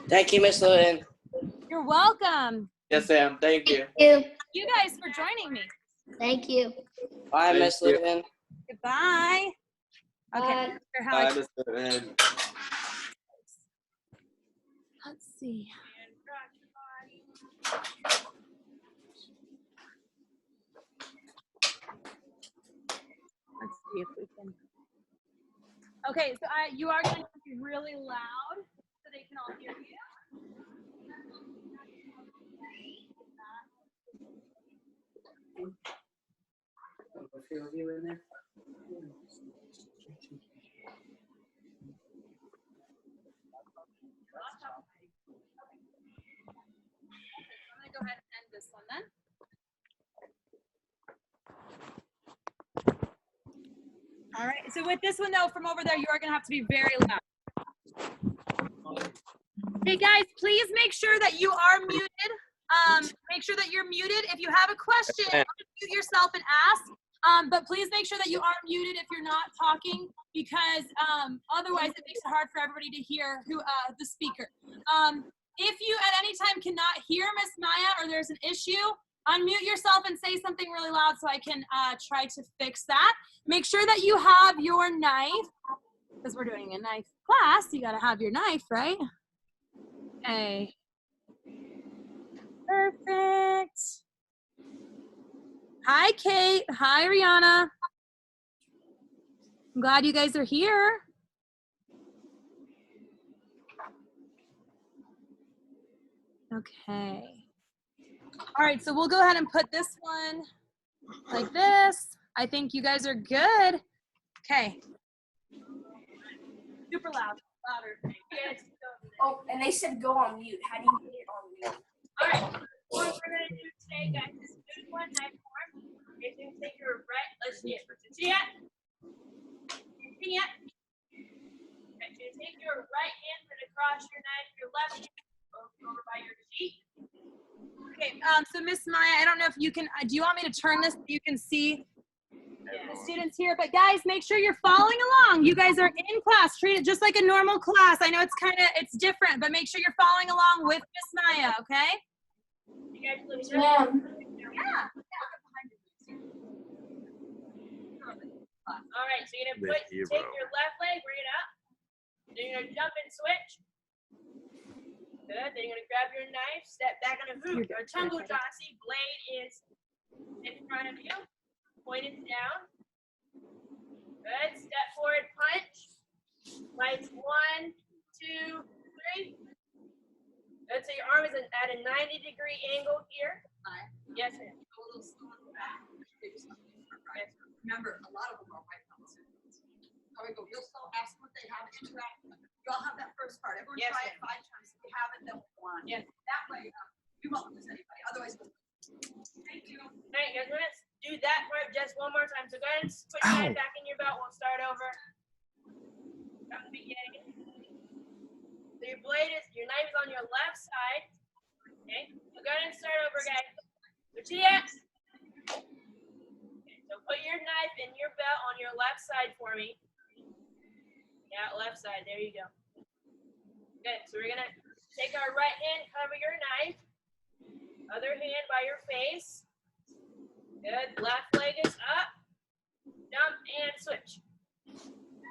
Speaker 3: Thank you, Miss Lewin.
Speaker 2: You're welcome.
Speaker 6: Yes, ma'am. Thank you.
Speaker 5: Thank you.
Speaker 2: You guys for joining me.
Speaker 5: Thank you.
Speaker 3: Bye,
Speaker 6: Thank
Speaker 3: Miss
Speaker 6: you.
Speaker 3: Lewin.
Speaker 2: Goodbye. Okay.
Speaker 8: Bye.
Speaker 2: How I-
Speaker 6: Bye, Mr. Lynn.
Speaker 2: Let's see. Let's see if we can. Okay, so you are going to be really loud so they can all hear you. I'm going to go ahead and end this one then. All right, so with this one though, from over there, you are gonna have to be very loud. Hey guys, please make sure that you are muted. Make sure that you're muted. If you have a question, mute yourself and ask. But please make sure that you are muted if you're not talking, because otherwise it makes it hard for everybody to hear who the speaker. If you at any time cannot hear Miss Maya or there's an issue, unmute yourself and say something really loud so I can try to fix that. Make sure that you have your knife, because we're doing a knife class. You gotta have your knife, right? Okay. Perfect. Hi, Kate. Hi, Rihanna. I'm glad you guys are here. Okay. All right, so we'll go ahead and put this one like this. I think you guys are good. Okay. Super loud, louder.
Speaker 8: Oh, and they said go on mute. How do you get it on mute?
Speaker 4: All right. What we're gonna do today, guys, is do one knife form. You're gonna take your right. Let's see it. See it? See it? Okay, so you take your right hand, put it across your knife, your left hand over by your cheek.
Speaker 2: Okay, so Miss Maya, I don't know if you can, do you want me to turn this so you can see the students here? But guys, make sure you're following along. You guys are in class. Treat it just like a normal class. I know it's different, but make sure you're following along with Miss Maya, okay?
Speaker 4: You guys look
Speaker 8: Yes, ma'am.
Speaker 2: Yeah.
Speaker 4: All right, so you're gonna take your left leg, bring it up. Then you're gonna jump and switch. Good. Then you're gonna grab your knife, step back on a hoop or tongue jasi. Blade is in front of you, pointed down. Good. Step forward, punch. Lights 1, 2, 3. Good. So your arm is at a 90-degree angle here. Yes, ma'am.
Speaker 1: Remember, a lot of them are white belts. So we go, you'll still ask what they have, interact with them. You'll have that first part. Everyone
Speaker 4: Yes,
Speaker 1: try it 5 times. If you have it, then we'll go on.
Speaker 4: Yes.
Speaker 1: That way, you won't lose anybody. Otherwise, thank you.
Speaker 4: All right, guys, we're gonna do that part just one more time. So go ahead and put your knife back in your belt. We'll start over from the beginning. So your knife is on your left side. Okay, so go ahead and start over, guys. Switch the X. Okay, so put your knife in your belt on your left side for me. Yeah, left side. There you go. Good. So we're gonna take our right hand, cover your knife. Other hand by your face. Good. Left leg is up. Jump and switch.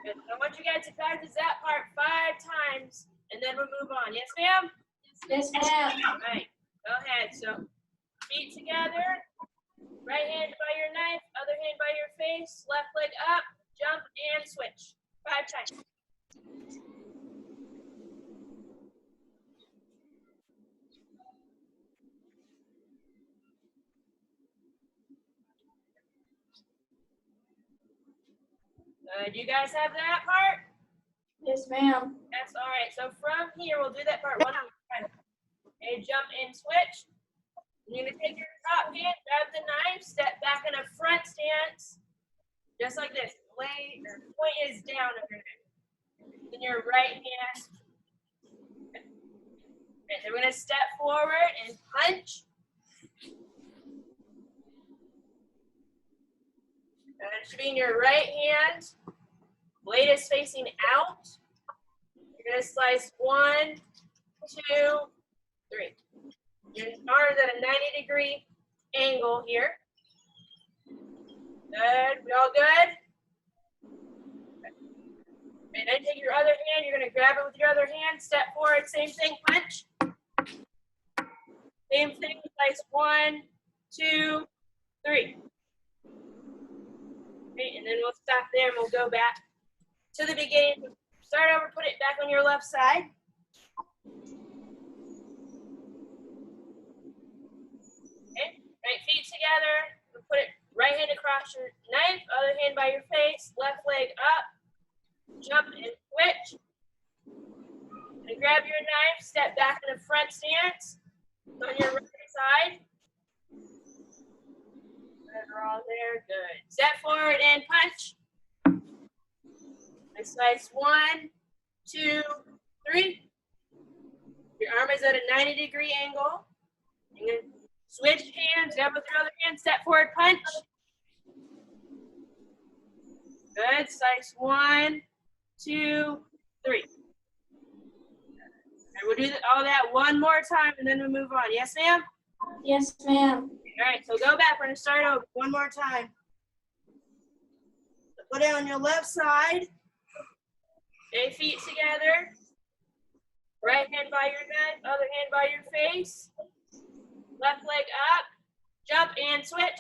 Speaker 4: Good. I want you guys to practice that part 5 times, and then we'll move on. Yes, ma'am?
Speaker 8: Yes, ma'am.
Speaker 4: All right. Go ahead. So feet together. Right hand by your knife. Other hand by your face. Left leg up. Jump and switch. 5 times. Good. You guys have that part?
Speaker 8: Yes, ma'am.
Speaker 4: That's all right. So from here, we'll do that part one more time. Okay, jump and switch. You're gonna take your top hand, grab the knife, step back in a front stance, just like this. Point is down of your neck. Then your right hand. Okay, then we're gonna step forward and punch. And it should be in your right hand. Blade is facing out. You're gonna slice 1, 2, 3. Your arm's at a 90-degree angle here. Good. We all good? And then take your other hand. You're gonna grab it with your other hand. Step forward. Same thing. Punch. Same thing. Slice 1, 2, 3. Okay, and then we'll stop there and we'll go back to the beginning. Start over. Put it back on your left side. Okay. Right feet together. Put it right hand across your knife, other hand by your face, left leg up, jump and switch. And grab your knife, step back in a front stance on your right side. We're all there, good. Step forward and punch. And slice 1, 2, 3. Your arm is at a 90-degree angle. You're gonna switch hands, grab with your other hand, step forward, punch. Good, slice 1, 2, 3. And we'll do all that one more time and then we'll move on. Yes, ma'am?
Speaker 8: Yes, ma'am.
Speaker 4: All right, so go back. We're gonna start over one more time. So put it on your left side. Okay, feet together. Right hand by your neck, other hand by your face. Left leg up, jump and switch.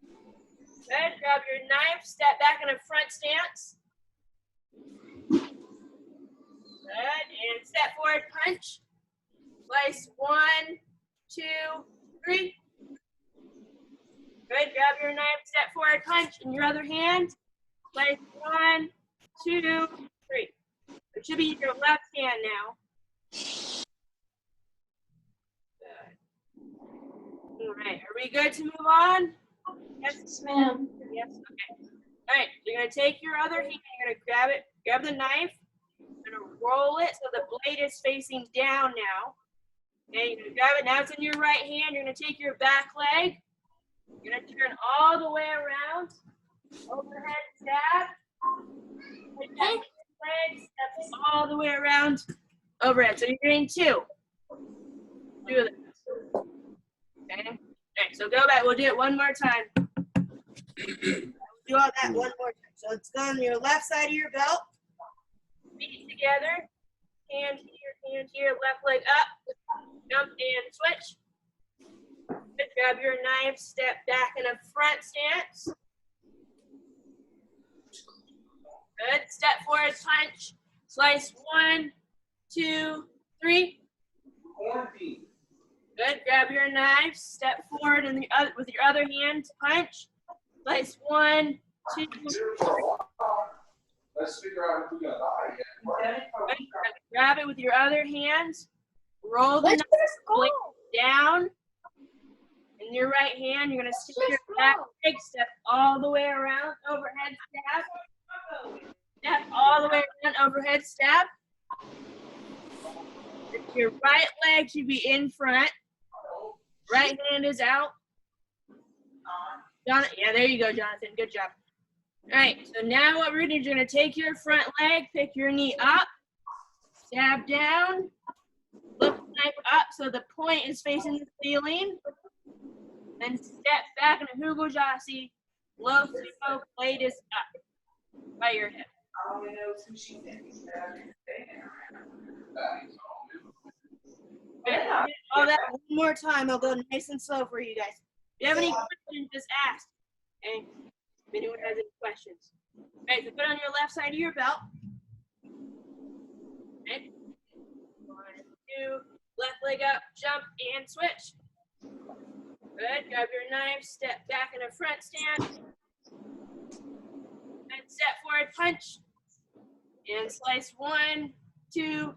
Speaker 4: Good, grab your knife, step back in a front stance. Good, and step forward, punch. Slice 1, 2, 3. Good, grab your knife, step forward, punch in your other hand. Slice 1, 2, 3. It should be your left hand now. All right, are we good to move on?
Speaker 8: Yes, ma'am.
Speaker 4: Yes, okay. All right, so you're gonna take your other hand, you're gonna grab it, grab the knife, you're gonna roll it so the blade is facing down now. Okay, you're gonna grab it, now it's in your right hand, you're gonna take your back leg, you're gonna turn all the way around, overhead stab, leg, step all the way around, overhead. So you're doing 2. Do this. Okay. All right, so go back. We'll do it one more time. Do all that one more time. So it's on your left side of your belt. Feet together. Hand here, left leg up. Jump and switch. Good. Grab your knife, step back in a front stance. Good. Step forward, punch. Slice 1, 2, 3. Good. Grab your knife, step forward in the other, with your other hand, punch. Slice 1, 2, 3.
Speaker 7: Let's figure out if we're gonna die yet.
Speaker 4: Good. Grab it with your other hand. Roll the knife blade down. In your right hand, you're gonna stick your back leg, step all the way around, overhead stab. Step all the way around, overhead stab. Your right leg should be in front. Right hand is out. Yeah, there you go, Jonathan. Good job. All right, so now what we're gonna do is you're gonna take your front leg, pick your knee up, stab down, lift the knife up so the point is facing the ceiling, then step back in a Hugojasi, low throw, blade is up by your hip. All that one more time. I'll go nice and slow for you guys. If you have any questions, just ask. Okay? If anyone has any questions. All right, so put it on your left side of your belt. Okay. 1, 2, left leg up, jump and switch. Good. Grab your knife, step back in a front stance. And step forward, punch.
Speaker 13: And slice 1, 2,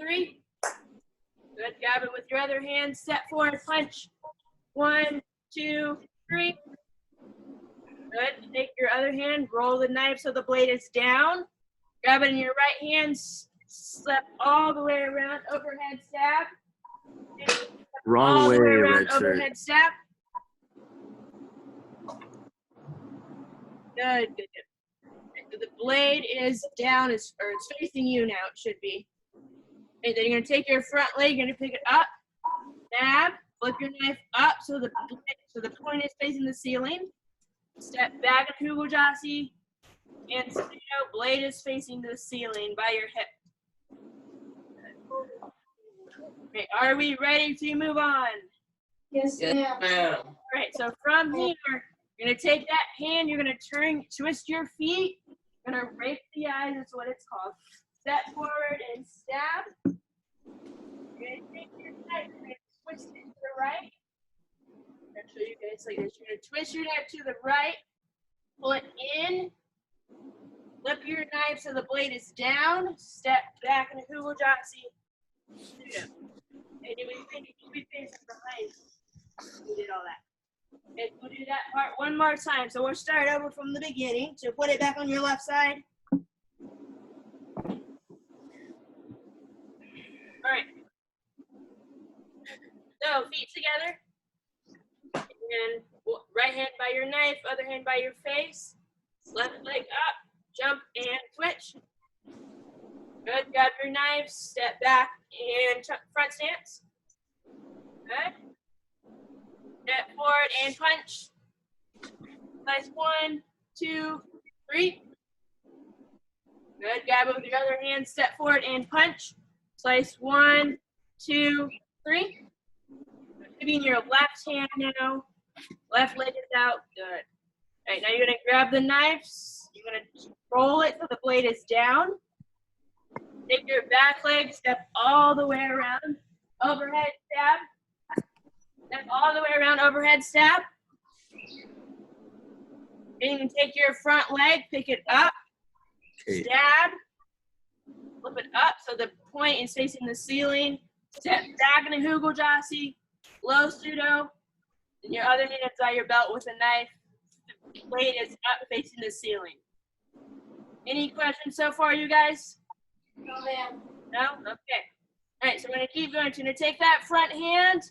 Speaker 13: 3. Good. Grab it with your other hand. Step forward, punch. 1, 2, 3. Good. Take your other hand, roll the knife so the blade is down. Grab it in your right hand, step all the way around, overhead stab.
Speaker 14: Wrong
Speaker 13: all
Speaker 14: way,
Speaker 13: the way around,
Speaker 14: red shirt.
Speaker 13: overhead stab. Good, good, good. So the blade is down, or it's facing you now, it should be. Okay, then you're gonna take your front leg, you're gonna pick it up, stab, flip your knife up so the point is facing the ceiling. Step back in Hugojasi, and Sudo blade is facing the ceiling by your hip. Okay, are we ready to move on?
Speaker 8: Yes, ma'am.
Speaker 13: All right, so from here, you're gonna take that hand, you're gonna twist your feet, you're gonna rake the eyes, that's what it's called. Step forward and stab. You're gonna take your knife, you're gonna twist it to the right. I'll show you guys like this. You're gonna twist your knife to the right, pull it in, flip your knife so the blade is down, step back into Hugojasi. And you will be facing behind. We did all that. And we'll do that part one more time. So we'll start over from the beginning. So put it back on your left side. All right. So feet together. And right hand by your knife, other hand by your face. Left leg up, jump and twitch. Good. Grab your knife, step back and front stance. Good. Step forward and punch. Slice 1, 2, 3. Good. Grab it with your other hand, step forward and punch. Slice 1, 2, 3. Maybe in your left hand now. Left leg is out. Good. All right, now you're gonna grab the knives. You're gonna roll it so the blade is down. Take your back leg, step all the way around, overhead stab. Step all the way around, overhead stab. And you can take your front leg, pick it up, stab, flip it up so the point is facing the ceiling. Step back into Hugojasi, low pseudo. And your other hand is by your belt with a knife. The blade is up facing the ceiling. Any questions so far, you guys?
Speaker 8: No, ma'am.
Speaker 13: No? Okay. All right, so we're going to keep going. So you're going to take that front hand,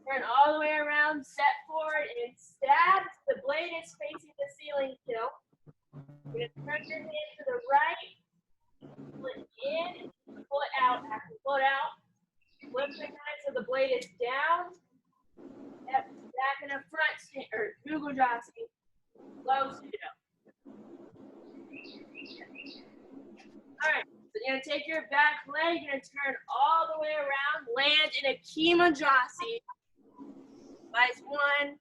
Speaker 13: turn all the way around, step forward, and stab. The blade is facing the ceiling still. You're going to turn your hand to the right, pull it in, pull it out. After you pull it out, flip the knife so the blade is down. Step back in the front, or Hugojasi, low pseudo. All right, so you're gonna take your back leg, you're gonna turn all the way around, land in a Kimajasi. Slice 1,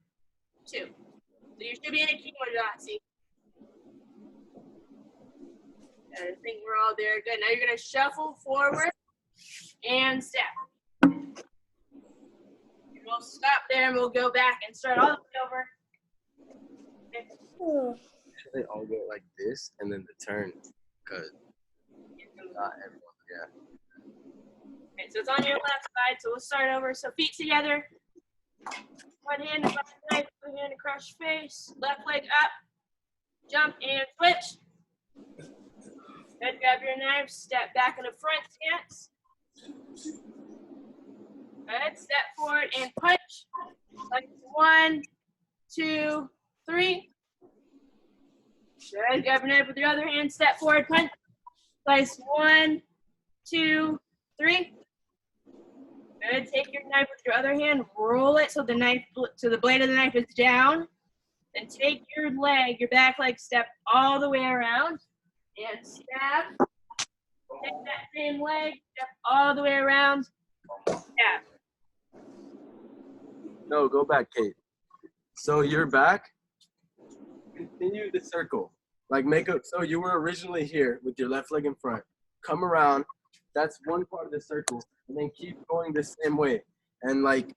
Speaker 13: 2. So you should be in a Kimajasi. I think we're all there. Good. Now you're gonna shuffle forward and step. We'll stop there and we'll go back and start all the way over. Okay.
Speaker 14: They all go like this and then the turn, because not everyone, yeah.
Speaker 13: Okay, so it's on your left side, so we'll start over. So feet together. One hand across the knife, one hand across your face. Left leg up. Jump and switch. Then grab your knife, step back in the front stance. Good. Step forward and punch. Like 1, 2, 3. Good. Grab your knife with your other hand. Step forward, punch. Slice 1, 2, 3. Good. Take your knife with your other hand. Roll it so the blade of the knife is down. Then take your leg, your back leg, step all the way around and stab. Take that same leg, step all the way around. Stab.
Speaker 14: No, go back, Kate. So you're back. Continue the circle. Like so you were originally here with your left leg in front. Come around. That's one part of the circle. And then keep going the same way. And like,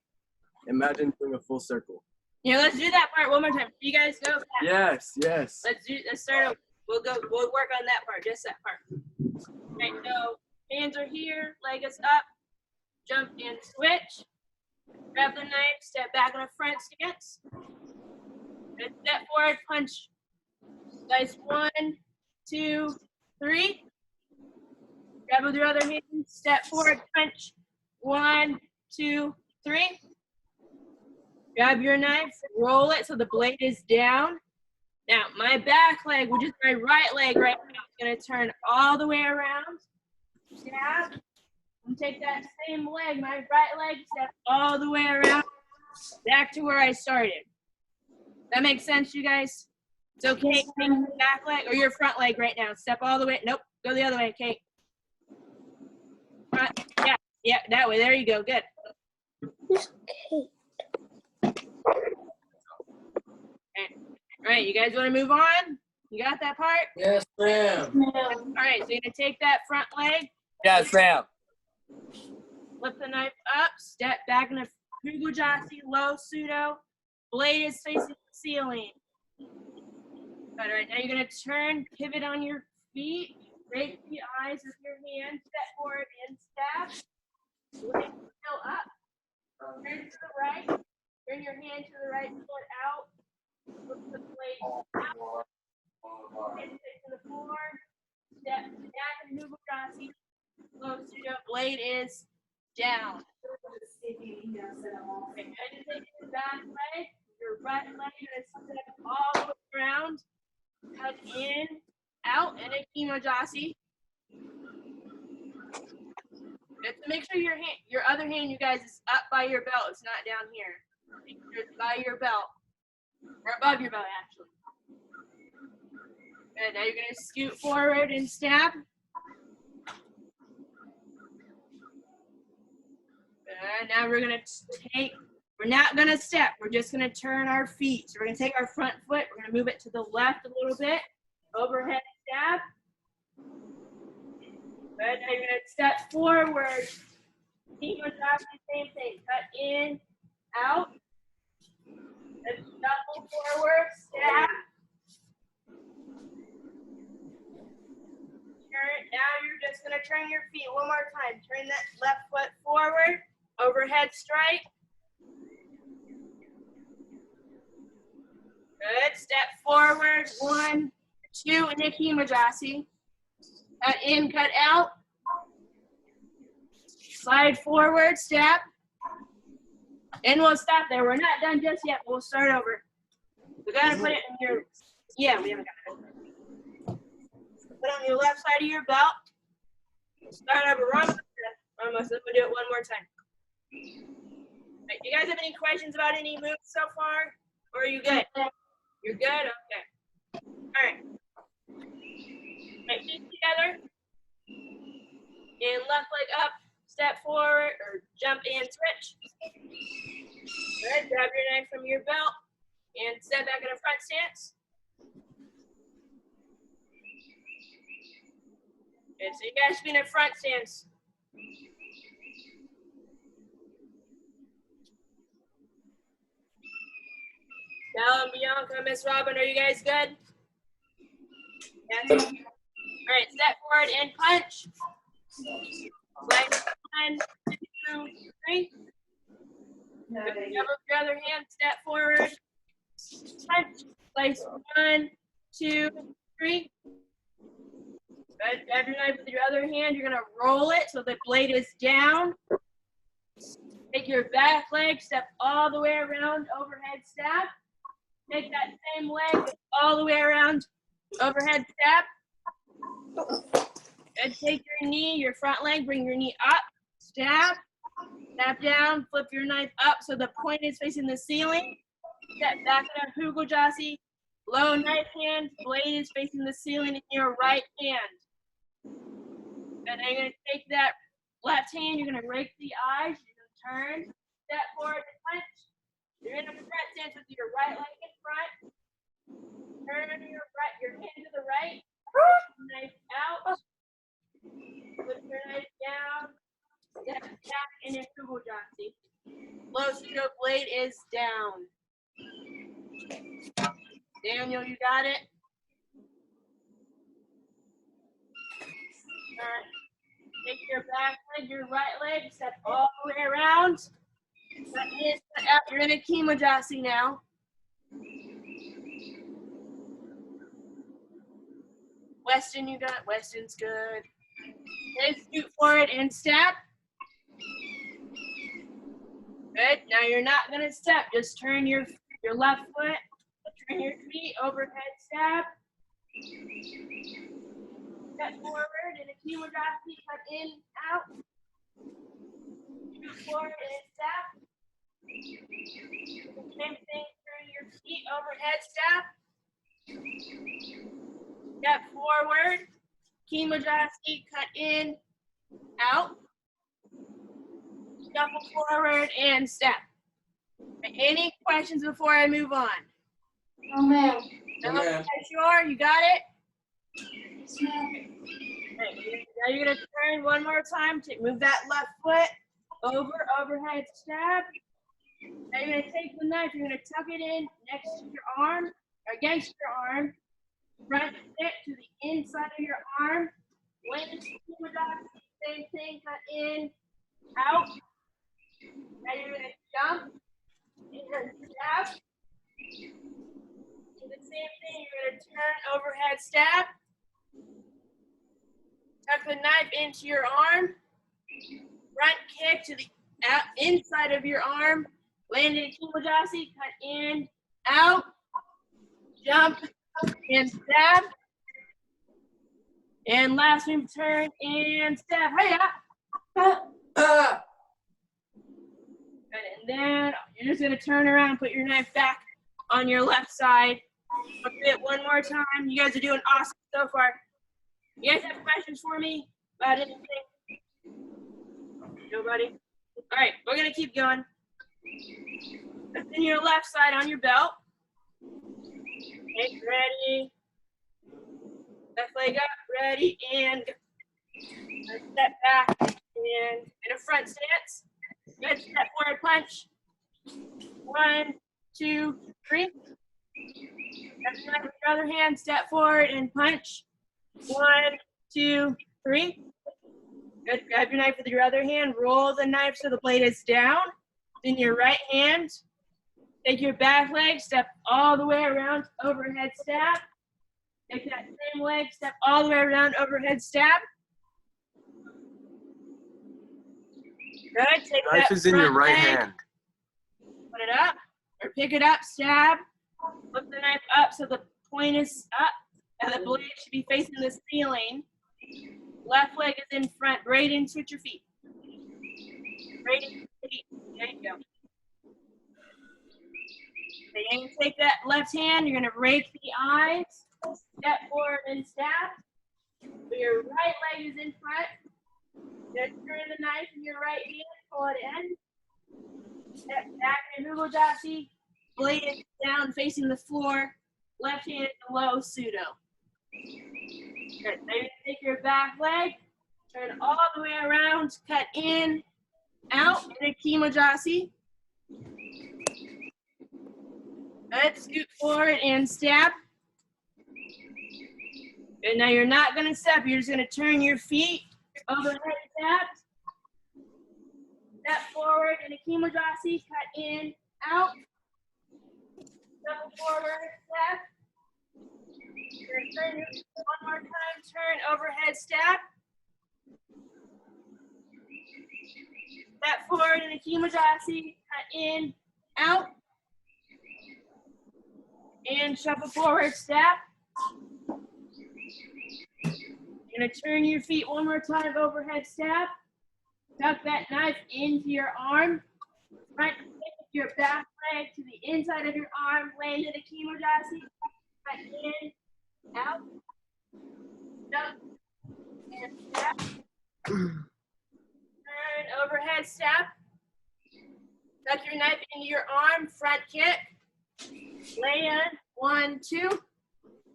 Speaker 14: imagine doing a full circle.
Speaker 13: Yeah, let's do that part one more time. You guys go back.
Speaker 14: Yes, yes.
Speaker 13: Let's start over. We'll work on that part, just that part. Okay, so hands are here, leg is up, jump and switch. Grab the knife, step back in a front stance. And step forward, punch. Guys, 1, 2, 3. Grab with your other hand, step forward, punch. 1, 2, 3. Grab your knife, roll it so the blade is down. Now, my back leg, which is my right leg right now, is gonna turn all the way around. Stab, and take that same leg, my right leg, step all the way around, back to where I started. That makes sense, you guys? So, Kate, take your back leg, or your front leg right now. Step all the way, nope, go the other way, Kate. Front, yeah, that way, there you go, good. All right, you guys want to move on? You got that part?
Speaker 14: Yes, ma'am.
Speaker 13: All right, so you're gonna take that front leg,
Speaker 10: Yes, ma'am.
Speaker 13: flip the knife up, step back in a Fugujasi, low pseudo. Blade is facing the ceiling. All right, now you're gonna turn, pivot on your feet, raise the eyes with your hand, step forward and stab. Blade still up. Turn to the right. Turn your hand to the right, pull it out. Flip the blade out. Hand facing the floor. Step back and Fugujasi. Low pseudo. Blade is down. Okay, I just take your back leg, your right leg, and step all the way around. Cut in, out, and a Kimojasi. To make sure your other hand, you guys, is up by your belt. It's not down here. Make sure it's by your belt, or above your belt, actually. Good. Now you're gonna scoot forward and stab. Good. Now we're gonna take. We're not gonna step. We're just gonna turn our feet. So we're gonna take our front foot. We're gonna move it to the left a little bit. Overhead stab. Good. Now you're gonna step forward. Kimojasi, same thing. Cut in, out. And shuffle forward. Stab. Turn. Now you're just gonna turn your feet one more time. Turn that left foot forward. Overhead strike. Good. Step forward. 1, 2, and a Kimojasi. Cut in, cut out. Slide forward, step. And we'll stop there. We're not done just yet. We'll start over. We gotta put it in your, yeah, we haven't got it. Put it on your left side of your belt. Start over. Almost. Let's do it one more time. Right, you guys have any questions about any moves so far? Or are you good? You're good? Okay. All right. Right, feet together. And left leg up. Step forward or jump and switch. Good. Grab your knife from your belt and step back in a front stance. Okay, so you guys should be in a front stance. Val and Bianca, Miss Robin, are you guys good? Yes. All right, step forward and punch. Leg 1, 2, 3. Grab with your other hand, step forward. Punch. Place 1, 2, 3. Good. Grab your knife with your other hand. You're gonna roll it so the blade is down. Take your back leg, step all the way around, overhead stab. Take that same leg all the way around, overhead stab. And take your knee, your front leg, bring your knee up, stab, tap down, flip your knife up so the point is facing the ceiling. Step back in a Fugujasi, low knife hand, blade is facing the ceiling in your right hand. And then you're gonna take that left hand, you're gonna rake the eyes, you're gonna turn, step forward and punch. You're in a front stance with your right leg in front. Turn your hand to the right, knife out. Flip your knife down, step back, and then Fugujasi. Low pseudo blade is down. Daniel, you got it? Take your back leg, your right leg, step all the way around. Cut in, cut out. You're in a Kimojasi now. Weston, you got Weston's good. Then scoot forward and step. Good. Now you're not gonna step. Just turn your left foot. Turn your feet overhead step. Step forward in a Kimojasi. Cut in, out. Scoot forward and step. Same thing. Turn your feet overhead step. Step forward, Kimojasi, cut in, out, shuffle forward, and step. Any questions before I move on?
Speaker 8: Oh, ma'am.
Speaker 13: No, sure, you got it? Right, now you're gonna turn one more time to move that left foot over, overhead step. Now you're gonna take the knife, you're gonna tuck it in next to your arm, or against your arm. Front stick to the inside of your arm. Land same thing, cut in, out. Now you're gonna jump, you're gonna stab. Do the same thing, you're gonna turn overhead stab. Tuck the knife into your arm. Front kick to the inside of your arm. Land in a Kimojasi, cut in, out, jump, and stab. And last move, turn and stab. Hiya! And then you're just gonna turn around, put your knife back on your left side. Look at it one more time. You guys are doing awesome so far. You guys have questions for me about anything? Nobody? All right, we're gonna keep going. Put your left side on your belt. Okay, ready. Left leg up, ready, and step back and in a front stance. Good, step forward punch. 1, 2, 3. With your other hand, step forward and punch. 1, 2, 3. Good, grab your knife with your other hand, roll the knife so the blade is down. In your right hand, take your back leg, step all the way around, overhead stab. Take that same leg, step all the way around, overhead stab. Good. Take
Speaker 14: Knife
Speaker 13: that
Speaker 14: is in your
Speaker 13: front
Speaker 14: right
Speaker 13: leg,
Speaker 14: hand.
Speaker 13: put it up, or pick it up, stab. Lift the knife up so the point is up, and the blade should be facing the ceiling. Left leg is in front. Braden, switch your feet. Braden, feet. There you go. Okay, you're going to take that left hand, you're going to rake the eyes, step forward and stab. So your right leg is in front. You're going to turn the knife in your right hand, pull it in. Step back in Mugodashi, blade is down facing the floor, left hand below pseudo. Good. Now you're going to take your back leg, turn all the way around, cut in, out, in a Kimojasi. Good, scoot forward and stab. Good, now you're not gonna step, you're just gonna turn your feet, overhead stab. Step forward in a Kimojasi, cut in, out. Step forward, step. You're gonna turn your feet one more time, turn overhead stab. Step forward in a Kimojasi, cut in, out. And shuffle forward, step. You're gonna turn your feet one more time, overhead step. Tuck that knife into your arm. Right, take your back leg to the inside of your arm, land in a Kimojasi. Cut in, out, jump, and step. Turn, overhead step. Tuck your knife into your arm, front kick. Lay in, 1, 2,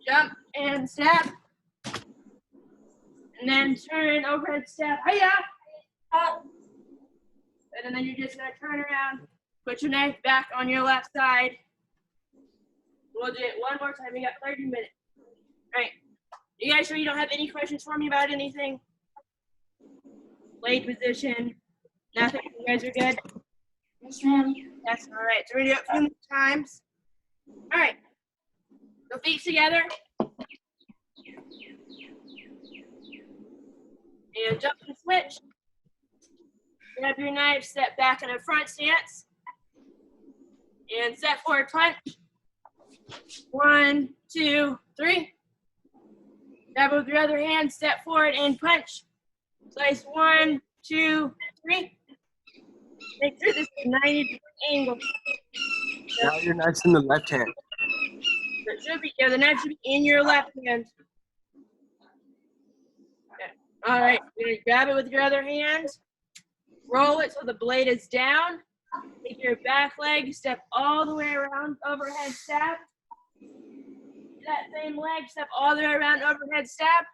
Speaker 13: jump and step. And then turn, overhead step, hiya, up. And then you're just gonna turn around, put your knife back on your left side. We'll do it one more time, we got 30 minutes. All right, you guys sure you don't have any questions for me about anything? Blade position. Nothing. You guys are good?
Speaker 8: Yes, ma'am.
Speaker 13: Yes, all right. So we're gonna do it a few more times. All right. So feet together. And jump and switch. Grab your knife, step back in a front stance. And step forward punch. 1, 2, 3. Grab with your other hand, step forward and punch. Slice 1, 2, 3. Make sure this is a 90-degree angle.
Speaker 14: Now your knife's in the left hand.
Speaker 13: It should be, yeah, the knife should be in your left hand. Okay. All right, you're gonna grab it with your other hand, roll it so the blade is down. Take your back leg, step all the way around, overhead stab. That same leg, step all the way around, overhead stab.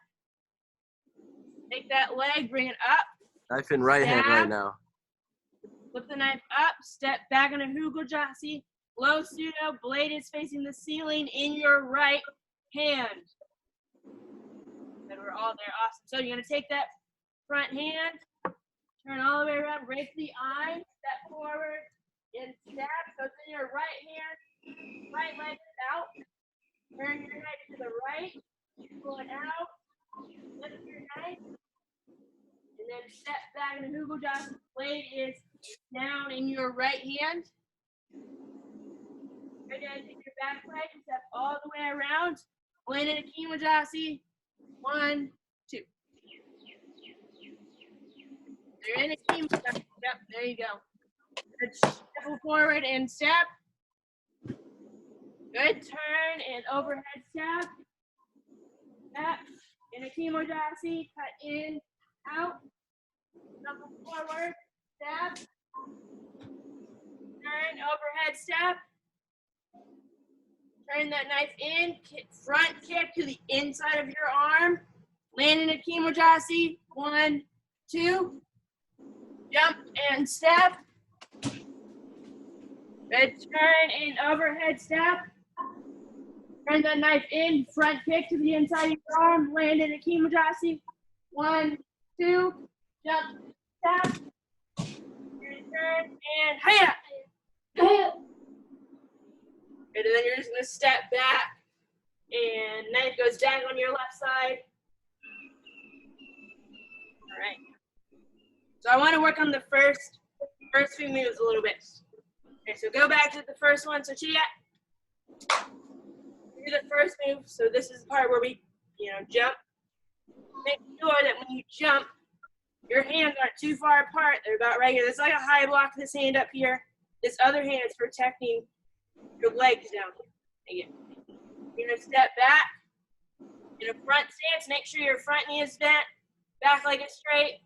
Speaker 13: Take that leg, bring it up.
Speaker 14: Knife in right hand right now.
Speaker 13: Flip the knife up, step back in a Hugojasi. Low pseudo, blade is facing the ceiling in your right hand. And we're all there, awesome. So you're gonna take that front hand, turn all the way around, break the eye, step forward, and stab. So it's in your right hand, right leg is out. Turn your head to the right, pull it out, lift your knife, and then step back in a Hugojasi. Blade is down in your right hand. Again, take your back leg, step all the way around, land in a Kimojasi. 1, 2. You're in a Kimojasi. Yep, there you go. Good. Step forward and step. Good. Turn and overhead step. Step in a Kimojasi. Cut in, out. Step forward. Step. Turn, overhead step. Turn that knife in, front kick to the inside of your arm. Land in a Kimojasi. 1, 2. Jump and step. Good. Turn and overhead step. Turn that knife in, front kick to the inside of your arm. Land in a Kimojasi. 1, 2. Jump, step. Turn and hiya.
Speaker 8: Hiya.
Speaker 13: And then you're just gonna step back and knife goes down on your left side. All right. So I want to work on the first few moves a little bit. Okay, so go back to the first one. So Chia, do the first move. So this is the part where we, jump. Make sure that when you jump, your hands aren't too far apart. They're about right here. There's like a high block, this hand up here. This other hand is protecting your legs down here. Again. You're gonna step back in a front stance. Make sure your front knee is bent, back leg is straight.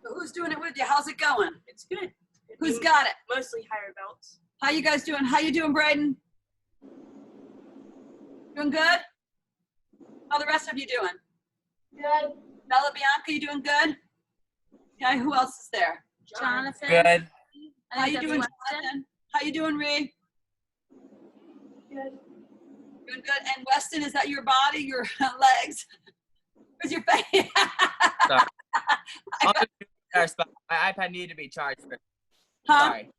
Speaker 1: So who's doing it with you? How's it going?
Speaker 13: It's good.
Speaker 1: Who's got it?
Speaker 13: Mostly higher belts.
Speaker 1: How you guys doing? How you doing, Braden? Doing good? How the rest of you doing?
Speaker 8: Good.
Speaker 1: Bella Bianca, you doing good? Okay, who else is there?
Speaker 2: Jonathan.
Speaker 10: Good.
Speaker 1: How you doing, Jonathan? How you doing, Ree?
Speaker 8: Good.
Speaker 1: Doing good. And Weston, is that your body, your legs? Where's your face?
Speaker 10: Sorry. My iPad needed to be charged for.
Speaker 1: Huh?
Speaker 10: Sorry.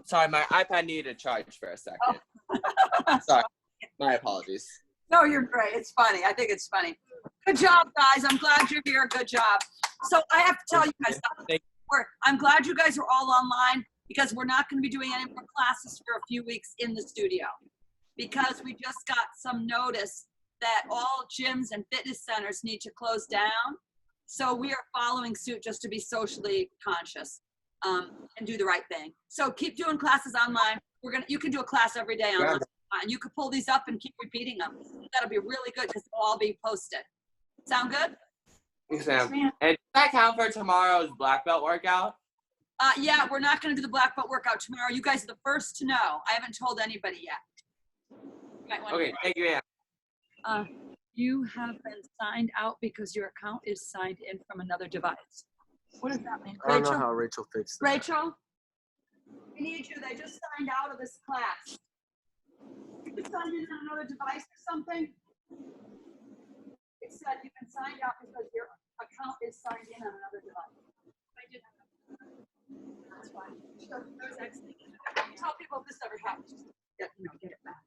Speaker 10: Sorry, my iPad needed to charge for a second.
Speaker 1: Oh.
Speaker 10: Sorry. My apologies.
Speaker 1: No, you're great. It's funny. I think it's funny. Good job, guys. I'm glad you're here. Good job. So I have to tell you guys something. I'm glad you guys are all online because we're not going to be doing any more classes for a few weeks in the studio because we just got some notice that all gyms and fitness centers need to close down. So we are following suit just to be socially conscious and do the right thing. So keep doing classes online. You can do a class every day online. And you could pull these up and keep repeating them. That'll be really good because they'll all be posted. Sound good?
Speaker 10: Yes, ma'am. And does that count for tomorrow's black belt workout?
Speaker 1: Yeah, we're not going to do the black belt workout tomorrow. You guys are the first to know. I haven't told anybody yet.
Speaker 10: Okay, thank you, ma'am.
Speaker 1: You have been signed out because your account is signed in from another device. What does that mean?
Speaker 14: I don't know how Rachel fixed that.
Speaker 1: Rachel, we need you. They just signed out of this class. You can sign in on another device or something. It said you've been signed out because account is signed in on another device. That's fine. Sure. Tell people if this ever happens, just get it back.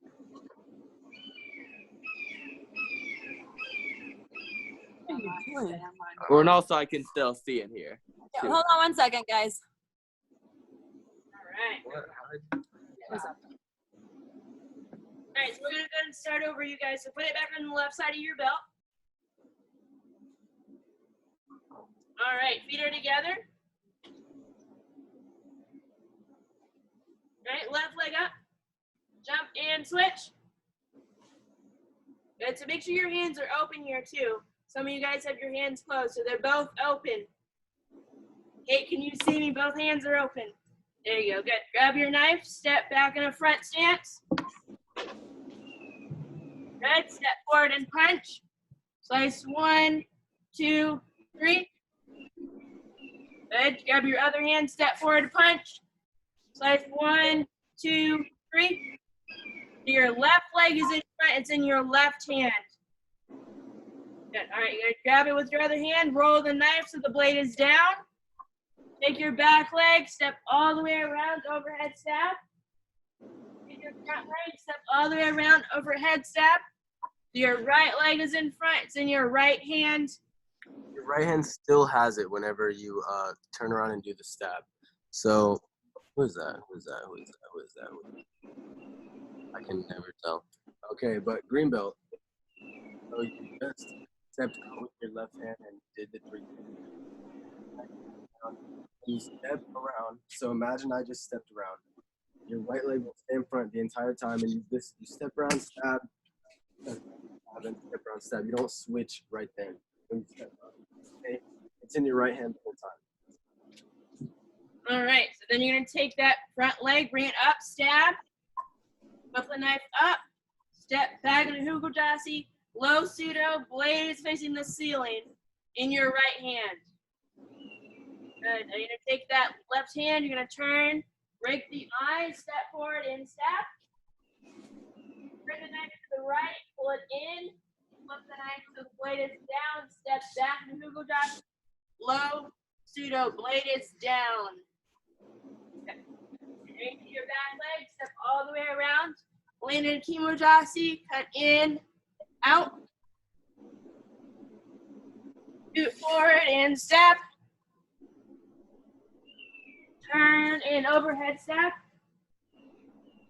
Speaker 10: Or and also I can still see in here.
Speaker 2: Yeah,
Speaker 10: too.
Speaker 2: hold on 1 second, guys.
Speaker 13: All right. All right, so we're gonna go ahead and start over, you guys. So put it back on the left side of your belt. All right, feet are together. All right, left leg up. Jump and switch. Good, so make sure your hands are open here too. Some of you guys have your hands closed, so they're both open. Hey, can you see me? Both hands are open. There you go, good. Grab your knife, step back in a front stance. Good, step forward and punch. Slice 1, 2, 3. Good, grab your other hand, step forward, punch. Slice 1, 2, 3. Your left leg is in front, it's in your left hand. Good, all right, you're gonna grab it with your other hand, roll the knife so the blade is down. Take your back leg, step all the way around, overhead stab. Take your front leg, step all the way around, overhead stab. Your right leg is in front, it's in your right hand.
Speaker 14: Your right hand still has it whenever you turn around and do the stab. So, who is that? Who is that? Who is that? Who is that? Who is that? I can never tell. Okay, but green belt. So you just stepped out with your left hand and did the 3. You step around. So imagine I just stepped around. Your right leg will stay in front the entire time, and you step around, stab, and step around, stab. You don't switch right then when you step around. Okay? It's in your right hand the whole time.
Speaker 13: All right, so then you're gonna take that front leg, bring it up, stab, put the knife up, step back into Hukujasi, low pseudo, blade is facing the ceiling in your right hand. Good, now you're gonna take that left hand, you're gonna turn, break the eye, step forward and stab. Bring the knife to the right, pull it in, flip the knife so the blade is down, step back into Hukujasi, low pseudo, blade is down. Straight to your back leg, step all the way around. Land in Kimojasi, cut in, out. Scoot forward and step. Turn and overhead step.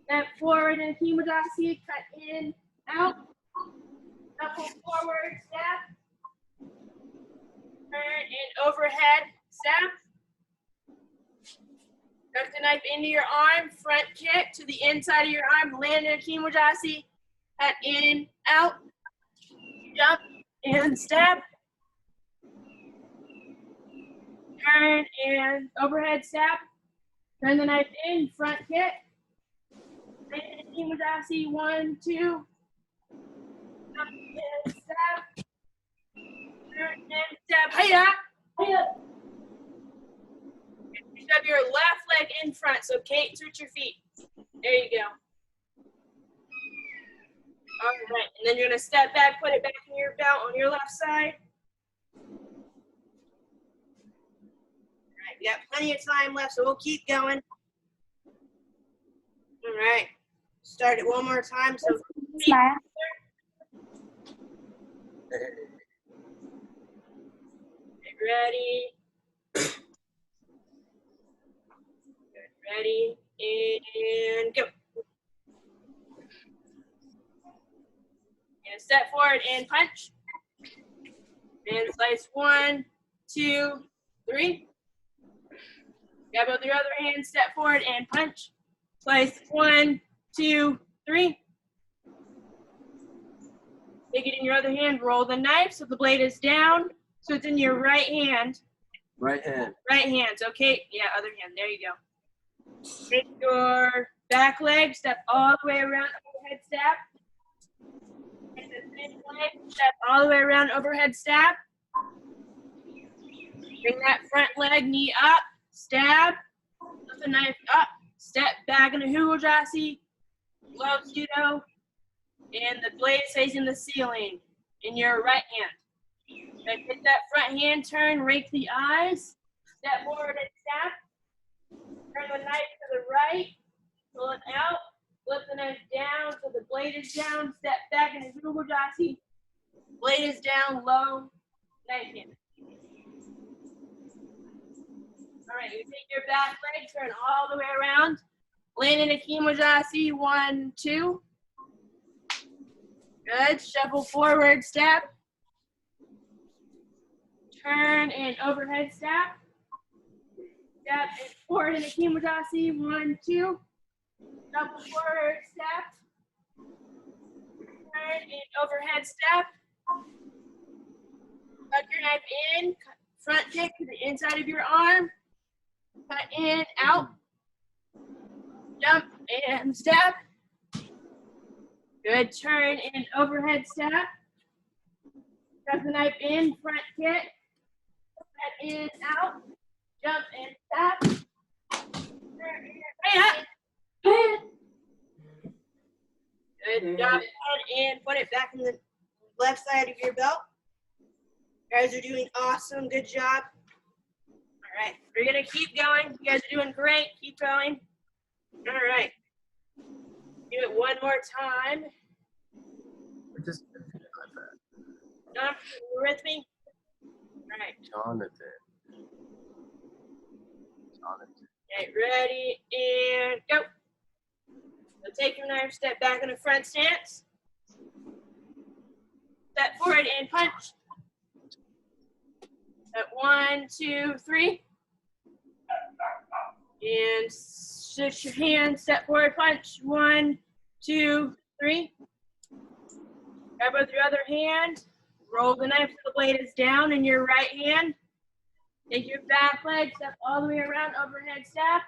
Speaker 13: Step forward in Kimojasi, cut in, out. Double forward step. Turn and overhead step. Tuck the knife into your arm, front kick to the inside of your arm, land in a Kimojasi, cut in, out, jump, and step. Turn and overhead step. Turn the knife in, front kick. Land in a Kimojasi, 1, 2. Jump and step. Turn and step. Hiya! Hiya! Shove your left leg in front, so Kate, switch your feet. There you go. All right, and then you're gonna step back, put it back in your belt on your left side. All right, we got plenty of time left, so we'll keep going. All right, start it one more time. So
Speaker 5: Smile.
Speaker 13: Get ready. Ready, and go. And step forward and punch. And slice 1, 2, 3. Grab with your other hand, step forward and punch. Slice 1, 2, 3. Take it in your other hand, roll the knife so the blade is down, so it's in your right hand.
Speaker 14: Right hand.
Speaker 13: Right hand, okay, yeah, other hand, there you go. Take your back leg, step all the way around, overhead step. Take the same leg, step all the way around, overhead step. Bring that front leg, knee up, stab, lift the knife up, step back into Hukujasi, low pseudo, and the blade is facing the ceiling in your right hand. Good. Get that front hand, turn, rake the eyes. Step forward and snap. Turn the knife to the right. Pull it out. Flip the knife down so the blade is down. Step back into Ujjayi. Blade is down, low, knife hand. All right, you take your back leg, turn all the way around. Land in a Ujjayi, 1, 2. Good, shuffle forward, step. Turn and overhead step. Step and forward in a Ujjayi, 1, 2. Shuffle forward, step. Turn and overhead step. Tuck your knife in, front kick to the inside of your arm. Cut in, out. Jump and step. Good, turn and overhead step. Tuck the knife in, front kick. Cut in, out. Jump and step. Turn and good job. And put it back in the left side of your belt. You guys are doing awesome. Good job. All right, we're gonna keep going. You guys are doing great. Keep going. All right. Do it one more time.
Speaker 14: Just
Speaker 13: Jump. You with me? All right.
Speaker 14: Jonathan.
Speaker 13: Okay, ready and go. So take your knife, step back in the front stance. Step forward and punch. Step 1, 2, 3. And switch your hand, step forward, punch. 1, 2, 3. Grab with your other hand. Roll the knife so the blade is down in your right hand. Take your back leg, step all the way around, overhead step.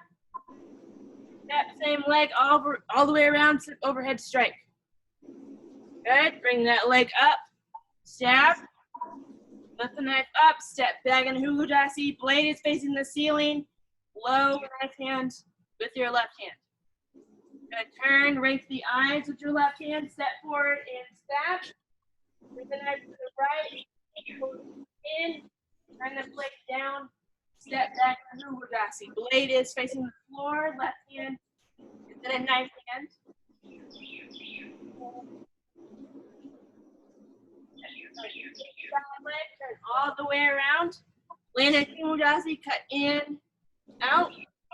Speaker 13: Step, same leg, all the way around, step, overhead strike. Good, bring that leg up, stab. Lift the knife up, step back in Ujjayi. Blade is facing the ceiling. Low right hand with your left hand. Good, turn, rake the eyes with your left hand, step forward and stab. Bring the knife to the right, in. Turn the blade down, step back into Ujjayi. Blade is facing the floor, left hand is in a knife hand. Leg, turn all the way around. Land in Ujjayi, cut in, out,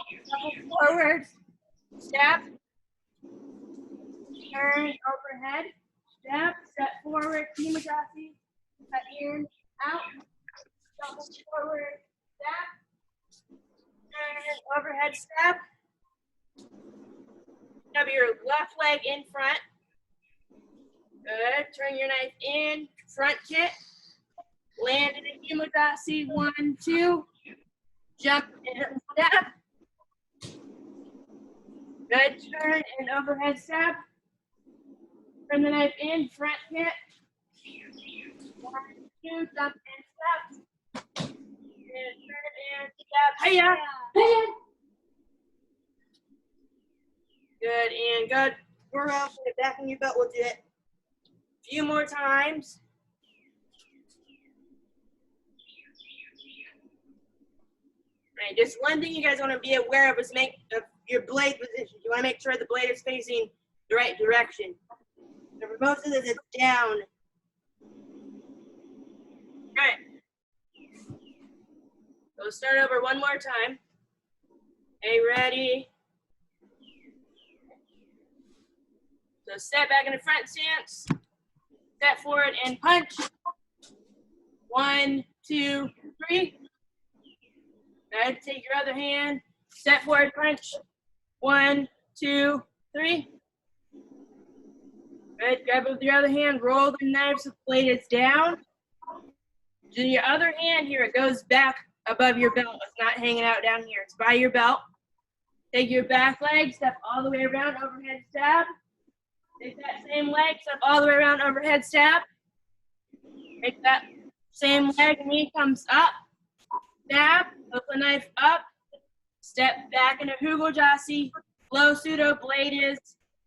Speaker 13: shuffle forward, step, turn overhead, step forward, Ujjayi, cut in, out. Shuffle forward, step, turn, overhead step. Have your left leg in front. Good, turn your knife in, front kick. Land in a Ujjayi, 1, 2. Jump and step. Good, turn and overhead step. Turn the knife in, front kick. 1, 2, jump and step. And turn and step. Hiya. Good and good. We're off. Put it back in your belt. We'll do it a few more times. Right. Just one thing you guys want to be aware of is your blade position. You want to make sure the blade is facing the right direction. So for most of this, it's down. All right. So start over one more time. Okay, ready? So step back in the front stance. Step forward and punch. 1, 2, 3. Good. Take your other hand. Step forward, punch. 1, 2, 3. Good. Grab with your other hand. Roll the knife so the blade is down. To your other hand here, it goes back above your belt. It's not hanging out down here. It's by your belt. Take your back leg, step all the way around, overhead stab. Take that same leg, step all the way around, overhead stab. Take that same leg, knee comes up. Stab, put the knife up. Step back into Ujjayi. Low pseudo, blade is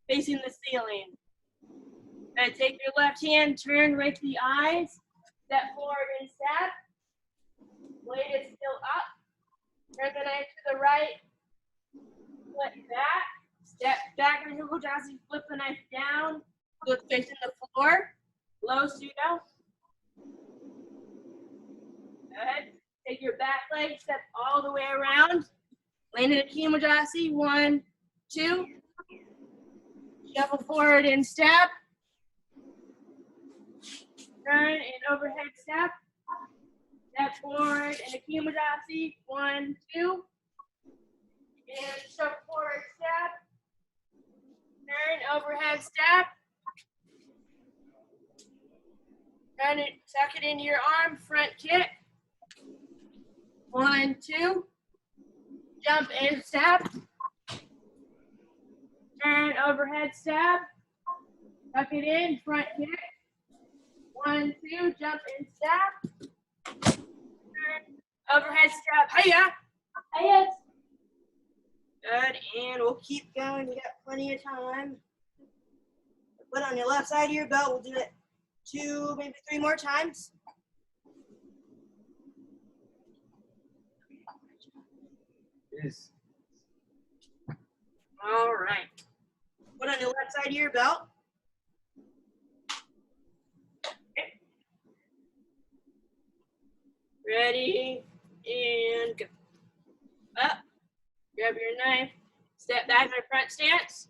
Speaker 13: facing the ceiling. Okay, take your left hand, turn, rake the eyes. Step forward and stab. Blade is still up. Turn the knife to the right. Flip back. Step back in Hukujasi. Flip the knife down. Look facing the floor. Low pseudo. Good. Take your back leg. Step all the way around. Land in a Kimajasi. 1, 2. Shuffle forward and stab. Turn and overhead step. Step forward and a Kimajasi. 1, 2. And shuffle forward step. Turn, overhead step. Turn it, tuck it into your arm, front kick. 1, 2. Jump and step. Turn, overhead step. Tuck it in, front kick. 1, 2, jump and step. Turn, overhead step. Hiya. Hiya. Good, and we'll keep going. We got plenty of time. Put on your left side of your belt. We'll do it 2, maybe 3 more times.
Speaker 14: Yes.
Speaker 13: All right. Put on your left side of your belt. Okay. Ready, and go. Up. Grab your knife. Step back in a front stance.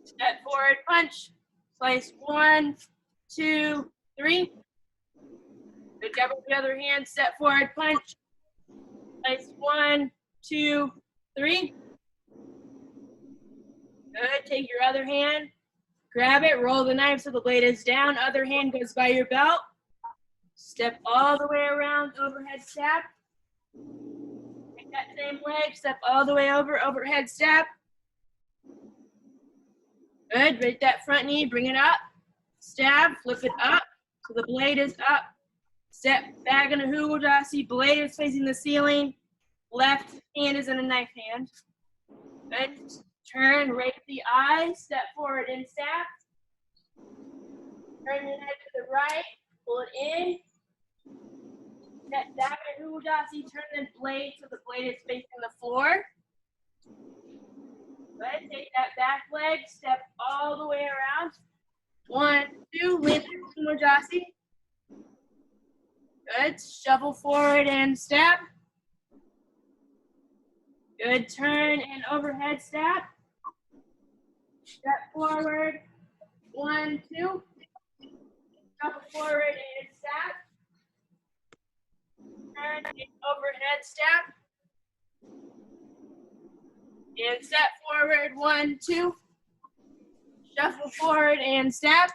Speaker 13: Step forward, punch. Slice 1, 2, 3. Good job with the other hand. Step forward, punch. Slice 1, 2, 3. Good. Take your other hand. Grab it. Roll the knife so the blade is down. Other hand goes by your belt. Step all the way around. Overhead stab. Take that same leg. Step all the way over. Overhead stab. Good. Right that front knee. Bring it up. Stab. Flip it up so the blade is up. Step back in a Hukujasi. Blade is facing the ceiling. Left hand is in a knife hand. Good. Turn, raise the eyes. Step forward and stab. Turn your head to the right. Pull it in. Step back in Hukujasi. Turn the blade so the blade is facing the floor. Good. Take that back leg. Step all the way around. 1, 2. Land in Hukujasi. Good. Shovel forward and stab. Good. Turn and overhead stab. Step forward. 1, 2. Shovel forward and stab. Turn and overhead stab. And step forward. 1, 2. Shuffle forward and stab.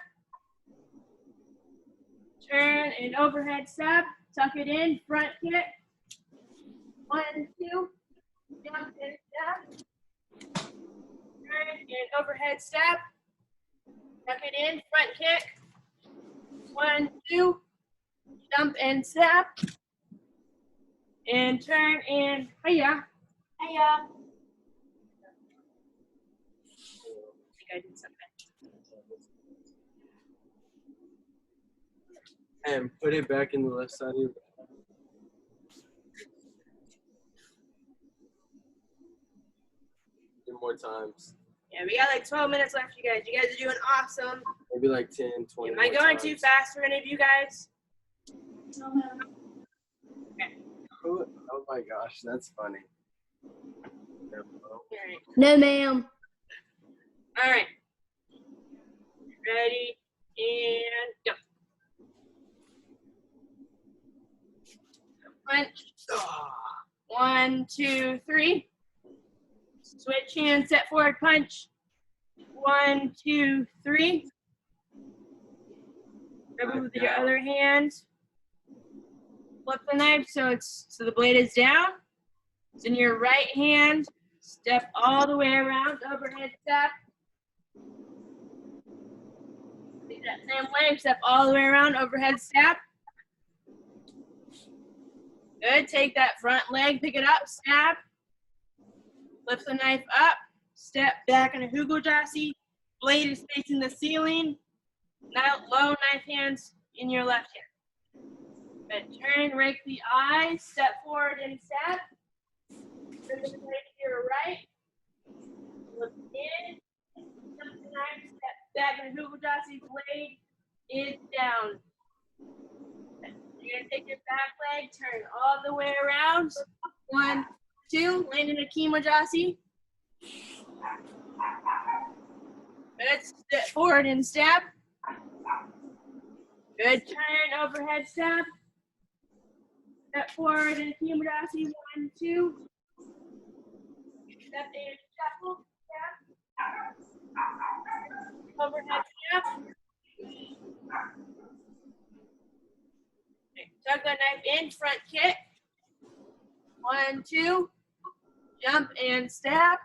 Speaker 13: Turn and overhead stab. Tuck it in. Front kick. 1, 2. Jump and stab. Turn and overhead stab. Tuck it in. Front kick. 1, 2. Jump and stab. And turn and hiya. Hiya. I think I did something.
Speaker 14: And put it back in the left side of your belt. Do more times.
Speaker 13: Yeah, we got like 12 minutes left, you guys. You guys are doing awesome.
Speaker 14: Maybe like 10, 20
Speaker 13: Am I
Speaker 14: more
Speaker 13: going
Speaker 14: times.
Speaker 13: too fast for any of you guys?
Speaker 14: Oh my gosh, that's funny.
Speaker 13: All right.
Speaker 8: No, ma'am.
Speaker 13: All right. Ready, and go. Punch. 1, 2, 3. Switch hands, step forward, punch. 1, 2, 3. Grab it with your other hand. Flip the knife so the blade is down. It's in your right hand. Step all the way around, overhead step. Take that same leg, step all the way around, overhead step. Good. Take that front leg, pick it up, stab. Lift the knife up, step back in a Hukujasi. Blade is facing the ceiling. Now low knife hands in your left hand. Good. Turn and rake the eyes. Step forward and step. Turn the blade to your right. Look in. Jump the knife. Step back. And Hubudasi blade is down. You're gonna take your back leg, turn all the way around. 1, 2, land in a Kimojasi. Good. Step forward and stab. Good. Turn, overhead stab. Step forward and Kimojasi. 1, 2. Step and shuffle. Stab. Overhead stab. Okay. Tuck that knife in, front kick. 1, 2. Jump and stab.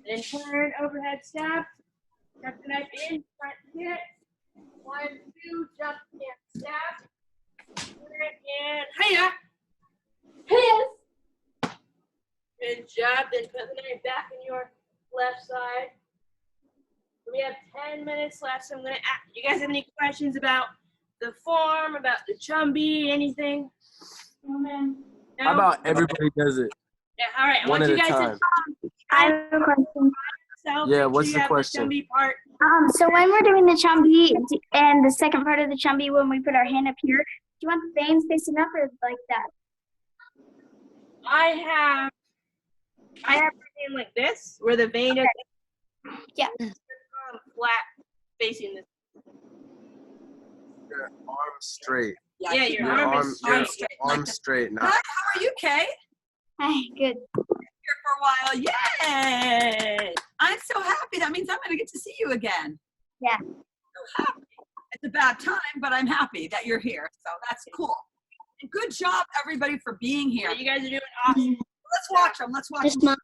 Speaker 13: Then turn, overhead stab. Tuck the knife in, front kick. 1, 2, jump and stab. Turn and hiya.
Speaker 8: Hiya.
Speaker 13: Good job. Then put the knife back in your left side. We have 10 minutes left, so I'm gonna ask. You guys have any questions about the form, about the chumbi, anything? No?
Speaker 14: How about everybody does it?
Speaker 13: Yeah, all right. I
Speaker 14: One
Speaker 13: want you
Speaker 14: at a
Speaker 13: guys
Speaker 14: time.
Speaker 5: I have a question.
Speaker 14: Yeah, what's the question?
Speaker 13: The chumbi part.
Speaker 5: So when we're doing the chumbi and the second part of the chumbi, when we put our hand up here, do you want the veins facing up or like that?
Speaker 13: I have my hand like this, where the vein is flat facing this.
Speaker 14: Your arm straight.
Speaker 13: Yeah, your arm is straight.
Speaker 14: Arm straight now.
Speaker 1: Hi, how are you, Kate?
Speaker 5: Hi, good.
Speaker 1: Here for a while. Yay! I'm so happy. That means I'm going to get to see you again.
Speaker 5: Yeah.
Speaker 1: So happy. It's a bad time, but I'm happy that you're here. So that's cool. And good job, everybody, for being here.
Speaker 13: You guys are doing awesome.
Speaker 1: Let's watch them. Let's watch
Speaker 8: Yes,
Speaker 1: them.
Speaker 8: ma'am.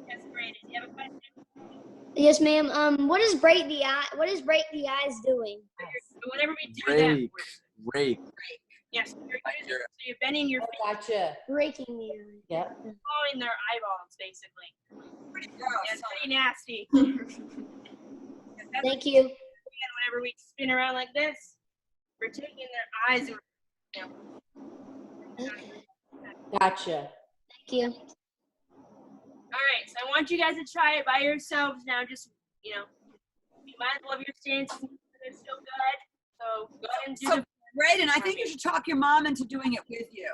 Speaker 13: That's great. Do you have a question?
Speaker 8: Yes, ma'am. What is break the eye? What is break the eyes doing?
Speaker 13: Whenever we do that,
Speaker 14: Rake.
Speaker 13: yes, so you're bending your feet,
Speaker 15: Gotcha.
Speaker 8: Breaking the eye.
Speaker 15: Yep.
Speaker 13: following their eyeballs, basically.
Speaker 1: Pretty gross.
Speaker 13: Yeah, it's pretty nasty.
Speaker 8: Thank you.
Speaker 13: Whenever we spin around like this, we're taking their eyes and
Speaker 15: Gotcha.
Speaker 8: Thank you.
Speaker 13: All right, so I want you guys to try it by yourselves now. Just, you might as well have your stance. They're still good. So go ahead and do
Speaker 1: So,
Speaker 13: the.
Speaker 1: Brayden, I think you should talk your mom into doing it with you.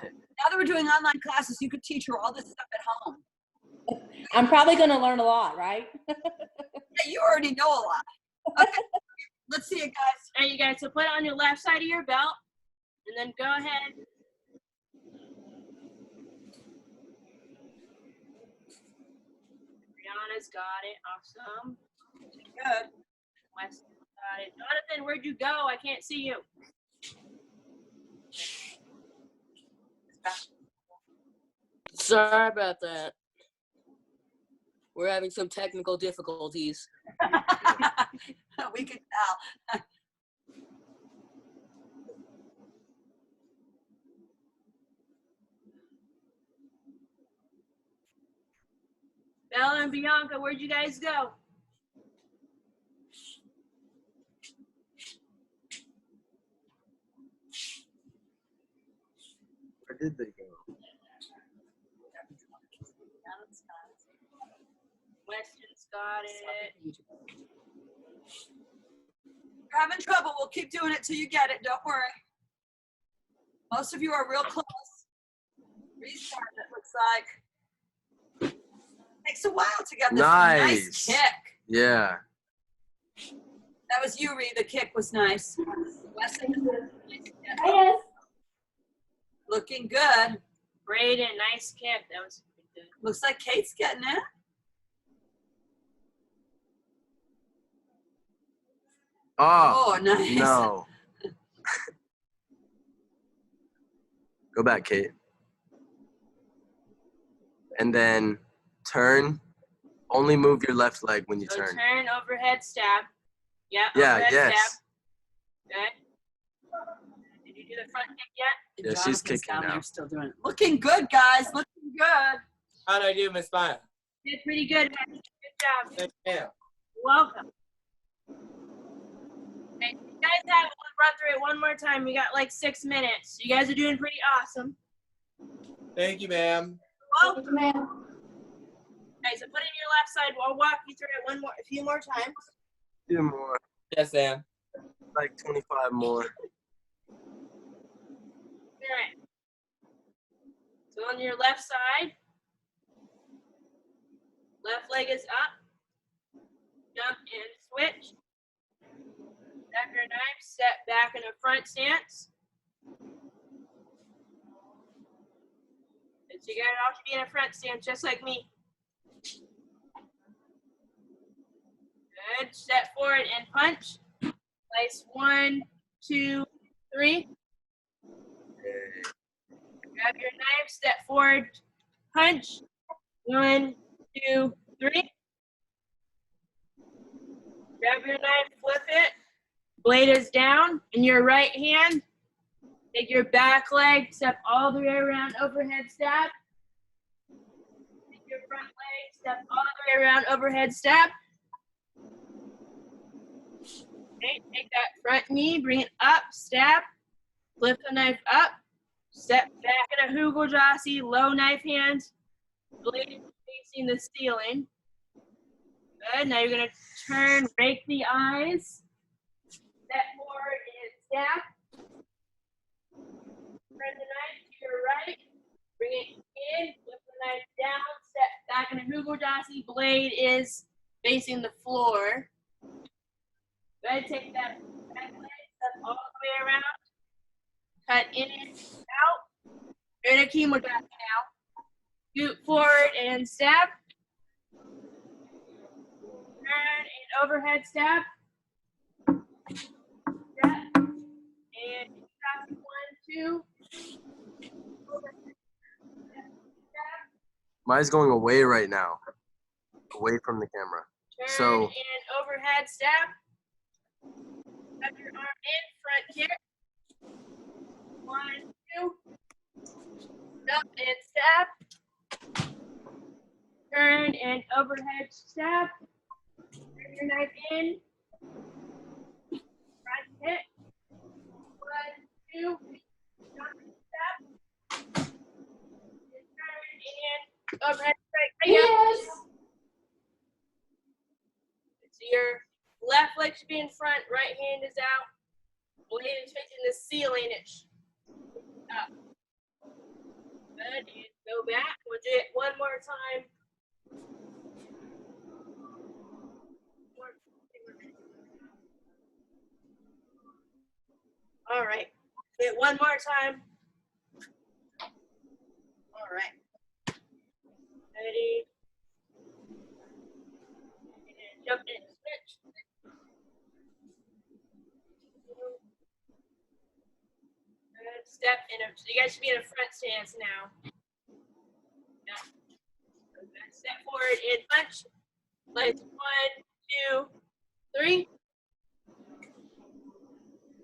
Speaker 1: Now that we're doing online classes, you could teach her all this stuff at home.
Speaker 15: I'm probably going to learn a lot, right?
Speaker 1: Yeah, you already know a lot. Okay, let's see it, guys.
Speaker 13: All right, you guys, so put it on your left side of your belt, and then go ahead. Brianna's got it. Awesome. Good. Weston got it. Jonathan, where'd you go? I can't see you.
Speaker 12: Sorry about that. We're having some technical difficulties.
Speaker 1: We can tell.
Speaker 13: Bella and Bianca, where'd you guys go?
Speaker 14: Where did they go?
Speaker 13: Weston's got it.
Speaker 1: You're having trouble. We'll keep doing it till you get it. Don't worry. Most of you are real close. Restart, it looks like. Takes a while to get this nice kick.
Speaker 14: Yeah.
Speaker 1: That was you, Ree. The kick was nice. Weston,
Speaker 8: Yes.
Speaker 1: looking good.
Speaker 13: Brayden, nice kick. That was pretty good.
Speaker 1: Looks like Kate's getting it.
Speaker 14: Oh,
Speaker 1: nice.
Speaker 14: No. Go back, Kate. And then turn. Only move your left leg when you
Speaker 13: So
Speaker 14: turn.
Speaker 13: turn, overhead stab. Yeah,
Speaker 14: Yeah,
Speaker 13: overhead
Speaker 14: yes.
Speaker 13: stab. Okay. Did you do the front kick yet?
Speaker 14: Yeah, she's
Speaker 1: Jonathan's
Speaker 14: kicking
Speaker 1: down
Speaker 14: now.
Speaker 1: there still doing it. Looking good, guys. Looking good.
Speaker 10: How'd I do, Miss Maya?
Speaker 13: Did pretty good. Good job.
Speaker 10: Thank you.
Speaker 13: Welcome. Okay, guys have it, we'll run through it one more time. We got like 6 minutes. You guys are doing pretty awesome.
Speaker 10: Thank you, ma'am.
Speaker 13: Well, okay, so put in your left side. I'll walk you through it a few more times.
Speaker 14: Do more.
Speaker 10: Yes, Sam.
Speaker 14: Like 25 more.
Speaker 13: All right. So on your left side, left leg is up. Jump and switch. Grab your knife, step back in a front stance. So you gotta also be in a front stance, just like me. Good. Step forward and punch. Place 1, 2, 3. Grab your knife, step forward, punch. 1, 2, 3. Grab your knife, flip it. Blade is down in your right hand. Take your back leg, step all the way around, overhead stab. Take your front leg, step all the way around, overhead stab. Okay, take that front knee, bring it up, stab. Flip the knife up. Step back in a Hugel-Jasi, low knife hand. Blade facing the ceiling. Good. Now you're going to turn, rake the eyes. Step forward and stab. Turn the knife to your right. Bring it in. Flip the knife down. Step back in a Hugel-Jasi. Blade is facing the floor. Go ahead, take that back leg, step all the way around. Cut in and out. You're in a Kimodachi now. Scoot forward and stab. Turn and overhead stab. Step. And stop. 1, 2.
Speaker 14: Mine's going away right now. Away from the camera.
Speaker 13: Turn
Speaker 14: So
Speaker 13: and overhead stab. Have your arm in, front kick. 1, 2. Jump and stab. Turn and overhead stab. Turn your knife in. Front hit. 1, 2. Jump and stab. And turn and overhead strike. Yes. So your left leg should be in front, right hand is out. Blade is facing the ceiling. It's up. Good. And go back. We'll do it one more time. All right. Do it one more time. All right. Ready. And jump in. Switch. Good. Step in. So you guys should be in a front stance now. Yeah. Good. Step forward and punch. Place 1, 2, 3.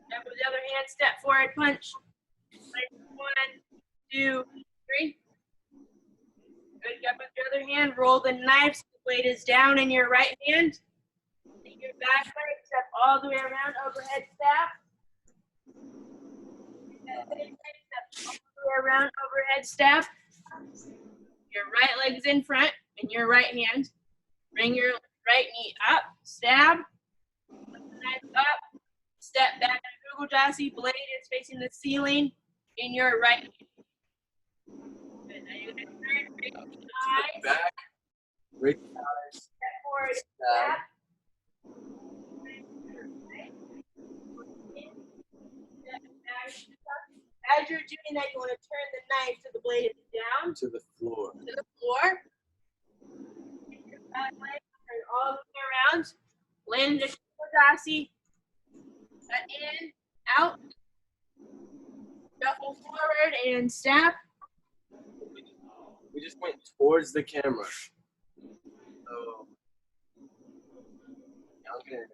Speaker 13: Step with the other hand. Step forward. Punch. Place 1, 2, 3. Good. Up with your other hand. Roll the knife. So the blade is down in your right hand. Take your back leg. Step all the way around. Overhead stab. Step all the way around. Overhead stab. Your right leg's in front in your right hand. Bring your right knee up. Stab. Put the knife up. Step back in Hugel-Jasi. Blade is facing the ceiling in your right hand. Good. Now you're going to turn, break the eyes.
Speaker 14: back. Rake the eyes.
Speaker 13: Step forward.
Speaker 14: Stab.
Speaker 13: As you're doing that, you want to turn the knife so the blade is down
Speaker 14: To the floor.
Speaker 13: to the floor. Take your back leg, turn all the way around. Land into Hugel-Jasi. Cut in, out. Shuffle forward and stab.
Speaker 14: We just went towards the camera. So, Bianca and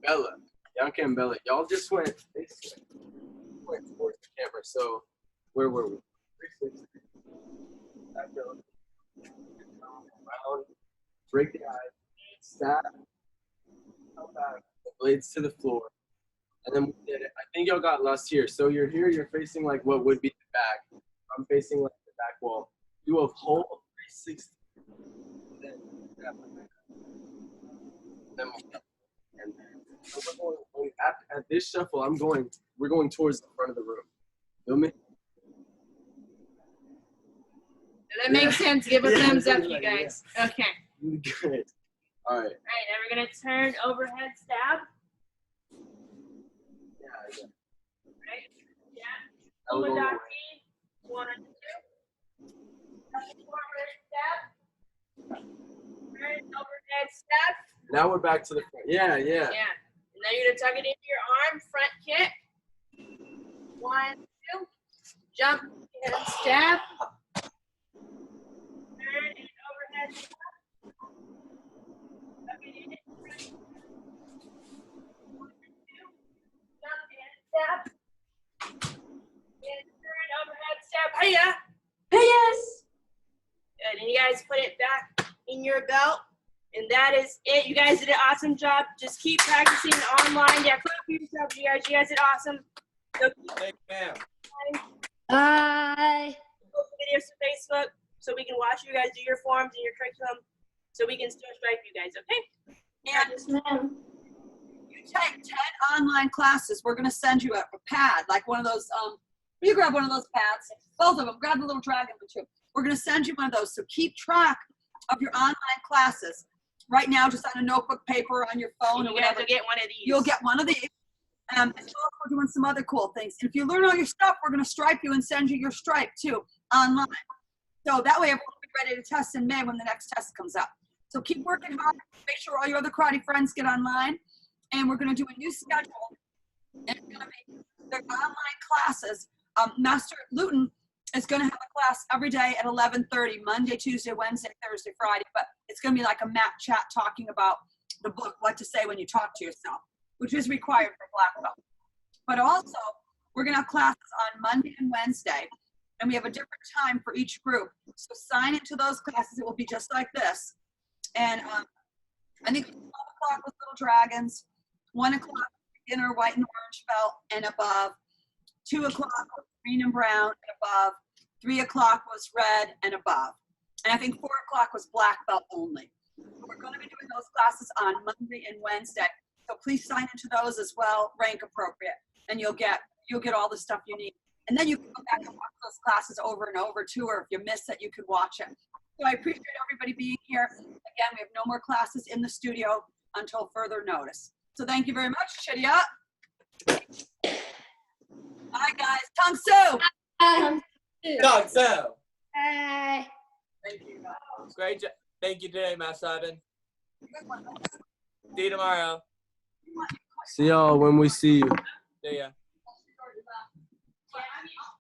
Speaker 14: Bella, Bianca and Bella, y'all just went towards the camera. So, where were we? 360. Back up. Around, break the eye, stab, come back, the blades to the floor, And then we did it. I think y'all got lost here. So you're here, you're facing like what would be the back. I'm facing like the back wall. Do a whole 360. Then so we're going at this shuffle, we're going towards the front of the room. Feel me?
Speaker 13: That makes sense. Give a
Speaker 14: Yeah,
Speaker 13: thumbs up, you
Speaker 14: like,
Speaker 13: guys. Okay.
Speaker 14: Good. All right.
Speaker 13: All right, now we're gonna turn overhead stab.
Speaker 14: Yeah.
Speaker 13: Right? Yeah.
Speaker 14: That was
Speaker 13: Omadaki.
Speaker 14: all
Speaker 13: 1, 2. Forward stab. Turn overhead stab.
Speaker 14: Now we're back to the front. Yeah.
Speaker 13: Yeah. And now you're gonna tuck it into your arm, front kick. 1, 2. Jump and stab. Turn and overhead stab. Tuck it in. 1, 2. Jump and stab. And turn overhead stab. Hiya.
Speaker 15: Yes.
Speaker 13: Good. And you guys put it back in your belt. And that is it. You guys did an awesome job. Just keep practicing online. Yeah, clap for yourself, you guys. You guys did awesome. So
Speaker 6: Thank you, ma'am.
Speaker 8: Bye.
Speaker 13: post videos to Facebook so we can watch you guys do your forms and your curriculum so we can still stripe you guys, okay?
Speaker 1: And
Speaker 8: Yes, ma'am.
Speaker 1: you take 10 online classes, we're going to send you a pad, like one of those, you grab one of those pads, both of them, grab the little dragon one too. We're going to send you one of those, so keep track of your online classes. Right now, just on a notebook, paper, on your phone,
Speaker 13: And
Speaker 1: or
Speaker 13: you guys
Speaker 1: whatever.
Speaker 13: will get one of these.
Speaker 1: You'll get one of these. And we're doing some other cool things. And if you learn all your stuff, we're going to stripe you and send you your stripe too online. So that way everyone will be ready to test in May when the next test comes up. So keep working hard. Make sure all your other karate friends get online. And we're going to do a new schedule. And it's going to be their online classes. Master Luton is going to have a class every day at 11:30, Monday, Tuesday, Wednesday, Thursday, Friday. But it's going to be like a mat chat talking about the book, what to say when you talk to yourself, which is required for black belt. But also, we're going to have classes on Monday and Wednesday, and we have a different time for each group. So sign into those classes. It will be just like this. And I think 12 o'clock was Little Dragons, 1 o'clock beginner white and orange belt and above, 2 o'clock was green and brown and above, 3 o'clock was red and above, and I think 4 o'clock was black belt only. We're going to be doing those classes on Monday and Wednesday. So please sign into those as well, rank appropriate, and you'll get all the stuff you need. And then you can go back and watch those classes over and over too, or if you miss it, you can watch it. So I appreciate everybody being here. Again, we have no more classes in the studio until further notice. So thank you very much. Shitty up. Bye guys. Tong Su.
Speaker 10: Dog so.
Speaker 8: Bye.
Speaker 1: Thank you.
Speaker 10: Great job. Thank you today, Master Ivan. See you tomorrow.
Speaker 14: See y'all when we see you.
Speaker 10: See ya.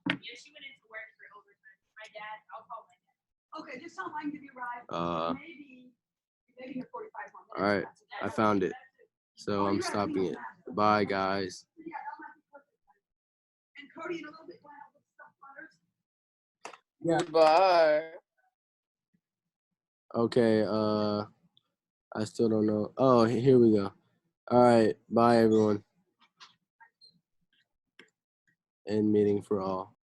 Speaker 13: Yeah, she went into work for overtime. My dad, I'll call my dad.
Speaker 1: Okay, just tell him I can give you a ride. Maybe here 45 more minutes.
Speaker 14: All right, I found it. So I'm stopping it. Bye, guys.
Speaker 1: And Cody, in a little bit, want to help with stuff butters?
Speaker 10: Goodbye.
Speaker 14: Okay, I still don't know. Oh, here we go. All right, bye everyone. End meeting for all.